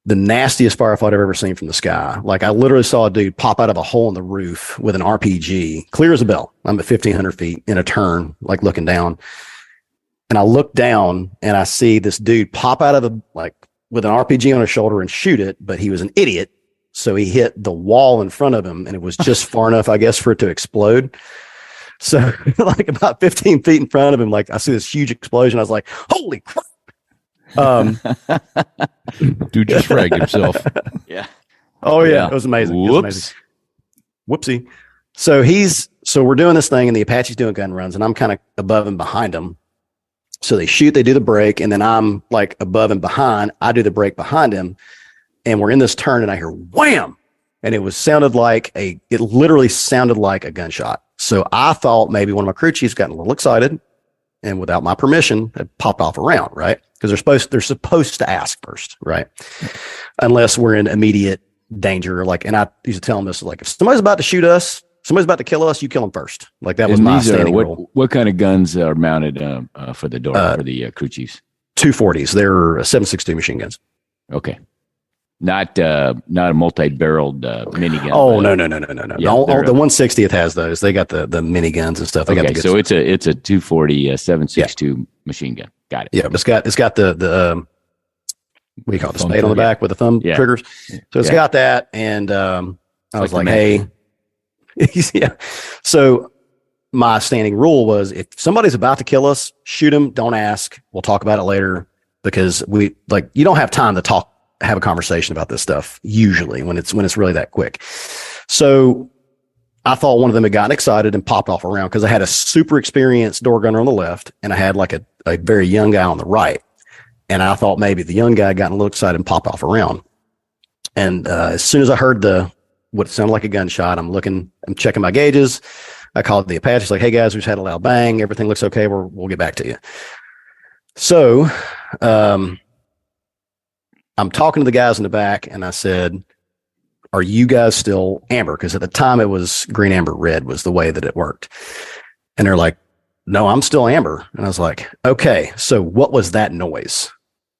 The nastiest firefight I've ever seen from the sky. Like, I literally saw a dude pop out of a hole in the roof with an RPG, clear as a bell. I'm at 1,500 feet in a turn, like looking down. And I look down and I see this dude pop out of with an RPG on his shoulder and shoot it, but he was an idiot. So he hit the wall in front of him, and it was just far enough, I guess, for it to explode. So like about 15 feet in front of him, like I see this huge explosion. I was like, holy crap. Dude just fragged himself. Yeah. Oh yeah. It was amazing. Whoops. Whoopsie. So we're doing this thing, and the Apache's doing gun runs, and I'm kind of above and behind them. So they shoot, they do the break, and then I'm like above and behind. I do the break behind him, and we're in this turn, and I hear wham. And it literally sounded like a gunshot. So I thought maybe one of my crew chiefs got a little excited, and without my permission, had popped off a round, right? Because they're supposed to ask first, right? Unless we're in immediate danger. And I used to tell them this, like, if somebody's about to shoot us, somebody's about to kill us, you kill them first. Like, that was my standing rule. What kind of guns are mounted for the door for the crew chiefs? 240s. They're 7.62 machine guns. Okay. Not a multi-barreled minigun. Oh, no. Yeah, the 160th has those. They got the miniguns and stuff. They got the good so stuff. it's a 240 7.62 machine gun. Got it. Yeah, it's got the what do you call it? The spade on the back with the thumb triggers. So it's got that, and I was like, hey, yeah. So my standing rule was, if somebody's about to kill us, shoot them. Don't ask. We'll talk about it later, because you don't have time to talk have a conversation about this stuff usually when it's really that quick. So I thought one of them had gotten excited and popped off around because I had a super experienced door gunner on the left and I had like a very young guy on the right. And I thought maybe the young guy got a little excited and popped off around. And as soon as I heard what sounded like a gunshot, I'm checking my gauges. I called the Apache. It's like, hey guys, we just had a loud bang. Everything looks okay. We'll get back to you. So I'm talking to the guys in the back and I said, are you guys still amber? Because at the time it was green, amber, red was the way that it worked. And they're like, no, I'm still amber. And I was like, okay, so what was that noise?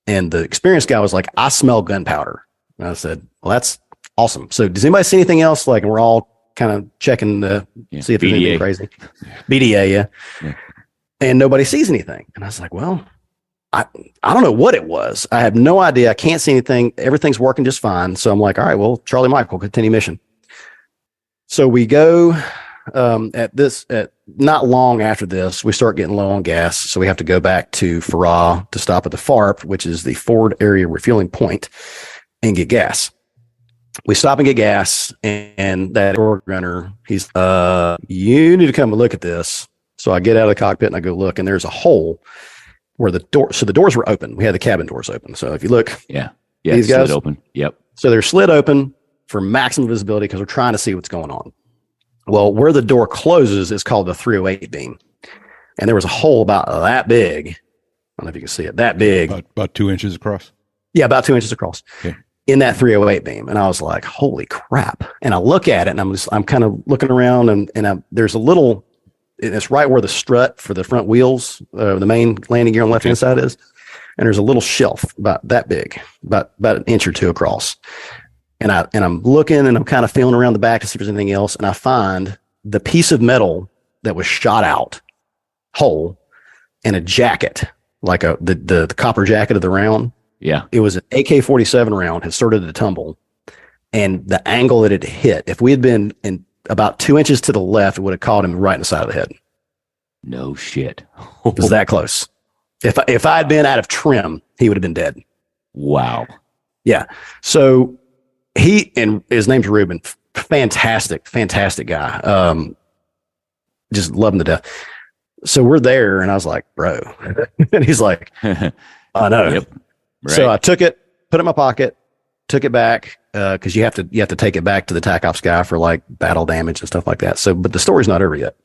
And the experienced guy was like, I smell gunpowder. And I said, well, that's awesome. So does anybody see anything else? Like, and we're all kind of checking to see if there's anything crazy. BDA, yeah. And nobody sees anything. And I was like, well, I don't know what it was. I have no idea. I can't see anything. Everything's working just fine. So I'm like, all right, well, Charlie Mike will continue mission. So we go at not long after this, we start getting low on gas. So we have to go back to Farah to stop at the FARP, which is the Forward Area Refueling Point, and get gas. We stop and get gas, and that door gunner, he's, you need to come and look at this. So I get out of the cockpit and I go look, and there's a hole where the doors were open. We had the cabin doors open. So if you look, these guys open. Yep. So they're slid open for maximum visibility because we're trying to see what's going on. Well, where the door closes is called the 308 beam. And there was a hole about that big. I don't know if you can see it, that big. About 2 inches across. Yeah, about 2 inches across. Okay. In that 308 beam. And I was like, holy crap. And I look at it and I'm kind of looking around and there's a little, it's right where the strut for the front wheels, the main landing gear on the left-hand side is. And there's a little shelf about that big, about an inch or two across. And I'm looking and I'm kind of feeling around the back to see if there's anything else. And I find the piece of metal that was shot out whole and a jacket, like the copper jacket of the round. Yeah. It was an AK-47 round, had started to tumble. And the angle that it hit, if we had been in about 2 inches to the left, it would have caught him right in the side of the head. No shit. It was that close. If I had been out of trim, he would have been dead. Wow. Yeah. So and his name's Ruben. Fantastic guy. Just love him to death. So we're there and I was like, bro. And he's like, I know. Yep. Right. So I took it, put it in my pocket, took it back, because you have to take it back to the TAC Ops guy for like battle damage and stuff like that. So, but the story's not over yet.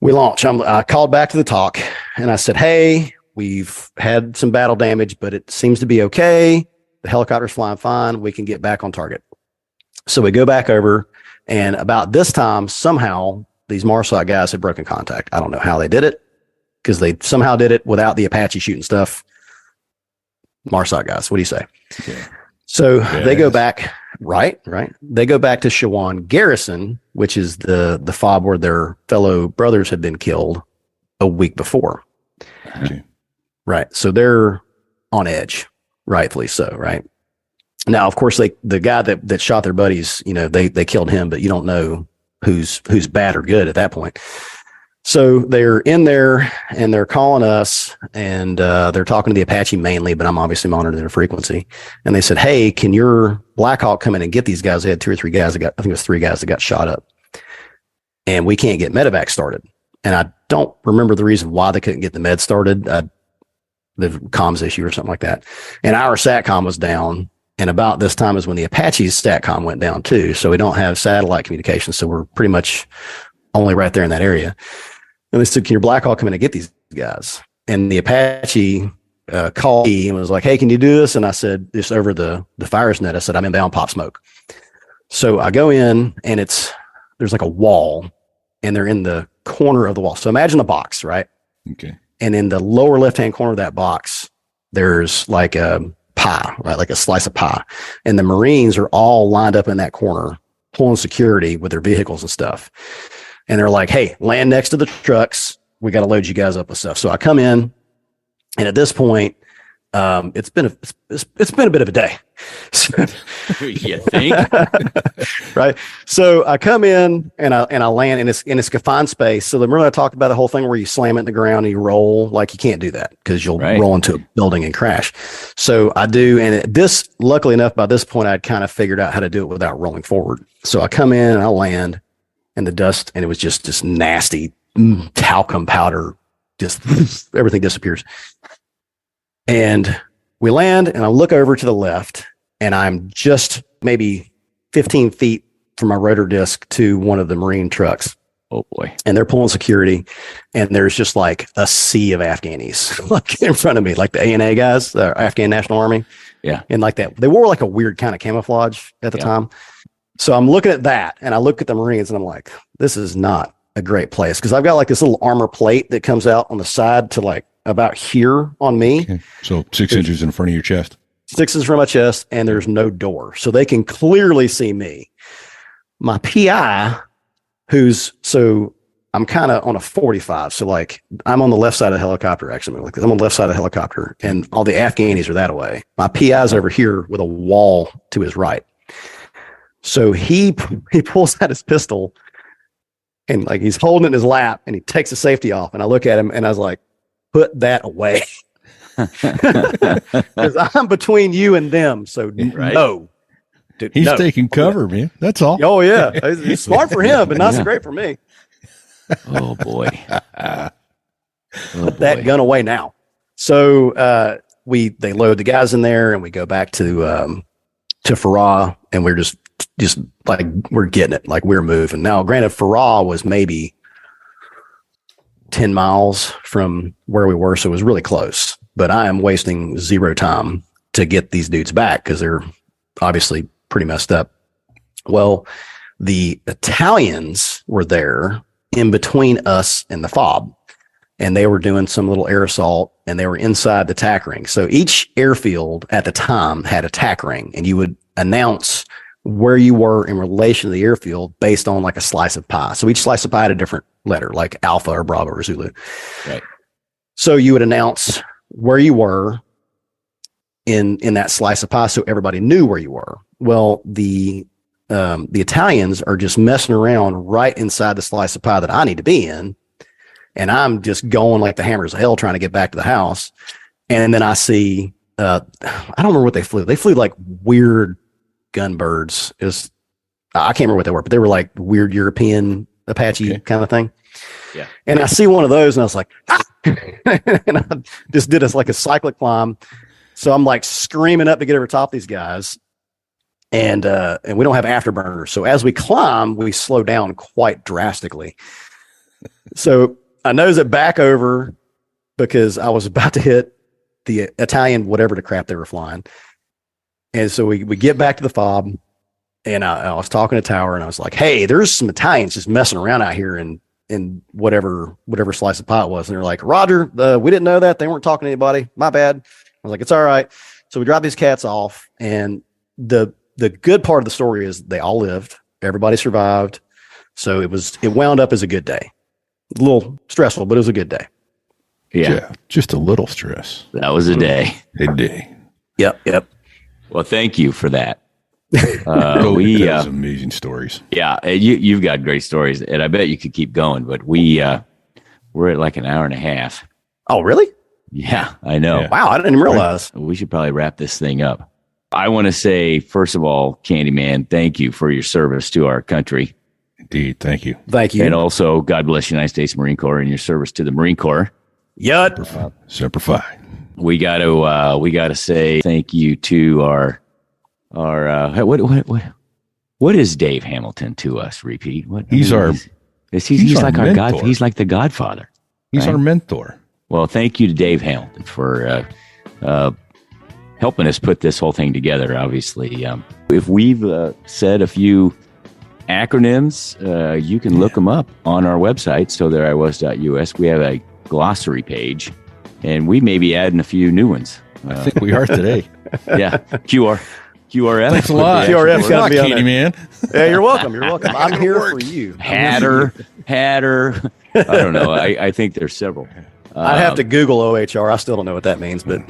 We launch. I called back to the talk and I said, hey, we've had some battle damage, but it seems to be okay. The helicopter's flying fine. We can get back on target. So we go back over, and about this time, somehow these MARSOC guys had broken contact. I don't know how they did it, because they somehow did it without the Apache shooting stuff. MARSOC guys, what do you say? Okay. So they go back, right? They go back to Shawan Garrison, which is the FOB where their fellow brothers had been killed a week before. Okay. Right. So they're on edge, rightfully so, right? Now, of course, the guy that shot their buddies, they killed him, but you don't know who's bad or good at that point. So they're in there and they're calling us and they're talking to the Apache mainly, but I'm obviously monitoring their frequency. And they said, hey, can your BlackHawk come in and get these guys? They had 2 or 3 guys I think it was 3 guys that got shot up. And we can't get medevac started. And I don't remember the reason why they couldn't get the med started. The comms issue or something like that. And our SATCOM was down. And about this time is when the Apache's SATCOM went down too. So we don't have satellite communication. So we're pretty much only right there in that area. And they said, can your BlackHawk come in and get these guys? And the Apache called me and was like, hey, can you do this? And I said, just over the fires net, I said, I'm inbound, pop smoke. So I go in and there's like a wall and they're in the corner of the wall. So imagine a box, right? Okay. And in the lower left-hand corner of that box, there's like a pie, right? Like a slice of pie. And the Marines are all lined up in that corner, pulling security with their vehicles and stuff. And they're like, hey, land next to the trucks. We got to load you guys up with stuff. So I come in, and at this point, It's been a bit of a day. You think? Right. So I come in and I land, and it's confined space. So remember I talked about the whole thing where you slam it in the ground and you roll. Like, you can't do that because you'll roll into a building and crash. So I do, and luckily enough, by this point I'd kind of figured out how to do it without rolling forward. So I come in and I land in the dust, and it was just this nasty talcum powder. Just everything disappears. And we land, and I look over to the left, and I'm just maybe 15 feet from my rotor disc to one of the Marine trucks. Oh boy. And they're pulling security, and there's just like a sea of Afghanis like in front of me, like the ANA guys, the Afghan National Army. Yeah. And like that, they wore like a weird kind of camouflage at the time. So I'm looking at that, and I look at the Marines, and I'm like, this is not a great place, because I've got like this little armor plate that comes out on the side to like about here on me. Okay. So 6 inches in front of your chest. 6 inches from my chest, and there's no door. So they can clearly see me. My PI, I'm kind of on a 45. So like I'm on the left side of the helicopter, actually. Like I'm on the left side of the helicopter, and all the Afghanis are that away. My PI's over here with a wall to his right. So he pulls out his pistol, and like he's holding it in his lap, and he takes the safety off. And I look at him, and I was like, put that away. Because I'm between you and them. So no. Dude, He's taking cover, man. That's all. Oh, yeah. It's smart for him, but not so great for me. Oh, boy. Put that gun away now. So they load the guys in there, and we go back to Farah, and we're just like, we're getting it. Like, we're moving. Now, granted, Farah was maybe 10 miles from where we were, so it was really close. But I am wasting zero time to get these dudes back because they're obviously pretty messed up. Well, the Italians were there in between us and the FOB, and they were doing some little air assault, and they were inside the tack ring. So each airfield at the time had a tack ring, and you would announce where you were in relation to the airfield based on like a slice of pie. So each slice of pie had a different letter, like Alpha or Bravo or Zulu. Right. So you would announce where you were in that slice of pie, so everybody knew where you were. Well, the Italians are just messing around right inside the slice of pie that I need to be in, and I'm just going like the hammers of hell trying to get back to the house. And then I see, I don't remember what they flew. They flew like weird gunbirds. I can't remember what they were, but they were like weird European Apache kind of thing. Yeah. And I see one of those, and I was like, ah! And I just did like a cyclic climb. So I'm like screaming up to get over top these guys. And we don't have afterburners. So as we climb, we slow down quite drastically. So I nose it back over because I was about to hit the Italian, whatever the crap they were flying. And so we get back to the FOB, and I was talking to Tower, and I was like, hey, there's some Italians just messing around out here in whatever slice of pie it was. And they're like, Roger, we didn't know that. They weren't talking to anybody. My bad. I was like, it's all right. So we dropped these cats off, and the good part of the story is they all lived. Everybody survived. So it wound up as a good day. A little stressful, but it was a good day. Yeah. Just a little stress. That was a day. A day. Yep. Well, thank you for that. Those amazing stories. Yeah, you've got great stories, and I bet you could keep going. But we're at like an hour and a half. Oh, really? Yeah, I know. Yeah. Wow, I didn't realize. We should probably wrap this thing up. I want to say, first of all, CandyMan, thank you for your service to our country. Indeed, thank you. Thank you. And also, God bless the United States Marine Corps and your service to the Marine Corps. Yut. Semper Fi. We got to say thank you to our what is Dave Hamilton to us? Repeat. He's our like our mentor. God. He's like the Godfather. He's our mentor. Well, thank you to Dave Hamilton for helping us put this whole thing together. Obviously, if we've said a few acronyms, you can look them up on our website. So there I was.us. We have a glossary page, and we may be adding a few new ones. I think we are today. Yeah, QRF. Thanks a lot. QRF's got to be on there. Man. Yeah, you're welcome. You're welcome. I'm here for you. Hatter. I don't know. I think there's several. I'd have to Google OHR. I still don't know what that means, but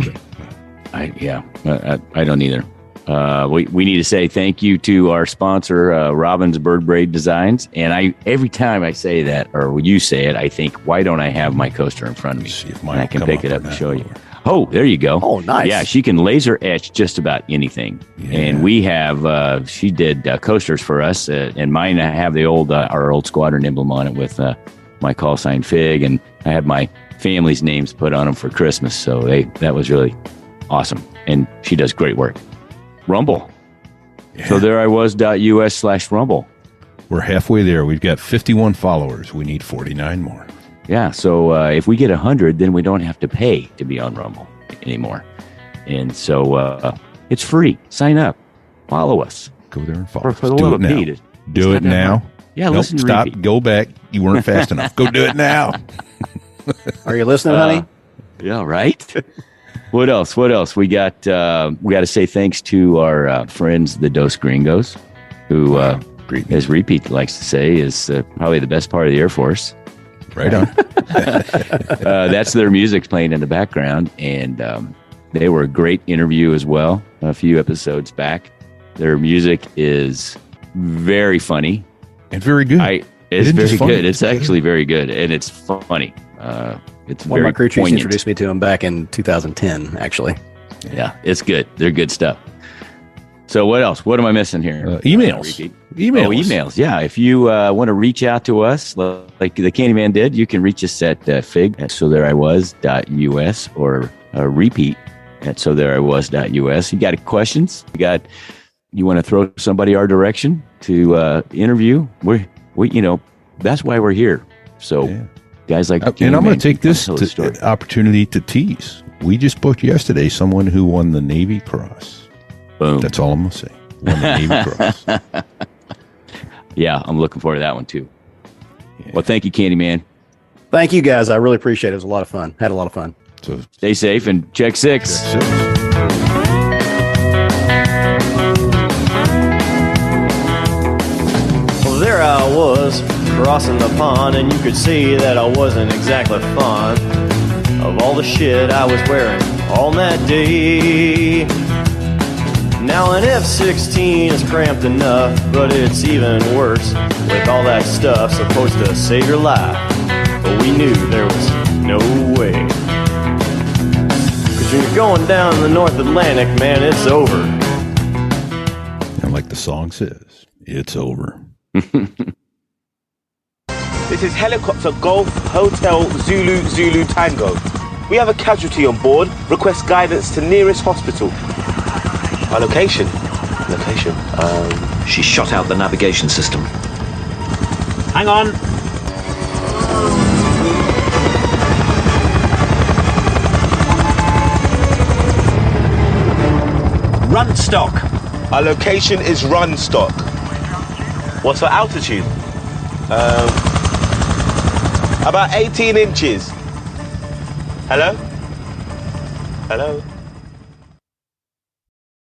I don't either. We need to say thank you to our sponsor, Robin's Bird Braid Designs. And every time I say that, or you say it, I think, why don't I have my coaster in front of me? See if and mine I can come pick up it or up and not. show you. Oh, there you go. Oh, nice. Yeah, she can laser etch just about anything. Yeah. And we have, she did coasters for us. And mine have the our old squadron emblem on it with my call sign Fig. And I had my family's names put on them for Christmas. So that was really awesome. And she does great work. Rumble. Yeah. So there I was.us/Rumble. We're halfway there. We've got 51 followers. We need 49 more. Yeah. So if we get 100, then we don't have to pay to be on Rumble anymore. And so it's free. Sign up. Follow us. Go there and follow For us. the Do love it of now. Pete. Do it now. Yeah, Nope, listen to stop. repeat. Go back. You weren't fast enough. Go do it now. Are you listening, honey? Yeah, right. What else? We got to say thanks to our friends, the Dos Gringos, who, Great. as Repeat likes to say, is probably the best part of the Air Force. Right on. That's their music playing in the background, and they were a great interview as well. A few episodes back, their music is very funny. And very good. It's isn't very just funny, good. It's it's actually very good, and it's funny. It's One of very my crew chiefs poignant. introduced me to him back in 2010, actually. Yeah, it's good. They're good stuff. So what else? What am I missing here? Emails. Repeat. Emails. Oh, emails. Yeah. If you want to reach out to us like the CandyMan did, you can reach us at fig at sothereiwas.us or repeat at sothereiwas.us. You got questions? You want to throw somebody our direction to interview? We that's why we're here. So Yeah. guys like And I'm going CandyMan to take can this tell the story. opportunity to tease. We just booked yesterday someone who won the Navy Cross. Boom. That's all I'm going to say. Won the Navy Cross. Yeah, I'm looking forward to that one too. Yeah. Well, thank you, CandyMan. Thank you, guys. I really appreciate it. It was a lot of fun. Had a lot of fun. So Stay safe and check 6. that's it. Well, there I was, crossing the pond, and you could see that I wasn't exactly fond of all the shit I was wearing on that day. Now an F-16 is cramped enough, but it's even worse with all that stuff supposed to save your life. But we knew there was no way. 'Cause when you're going down the North Atlantic, man, it's over. And like the song says, it's over. This is Helicopter Golf Hotel Zulu Zulu Tango. We have a casualty on board. Request guidance to nearest hospital. Our location. She shot out the navigation system. Hang on. Run stock. Our location is Runstock. What's our altitude? About 18 inches. Hello? Hello?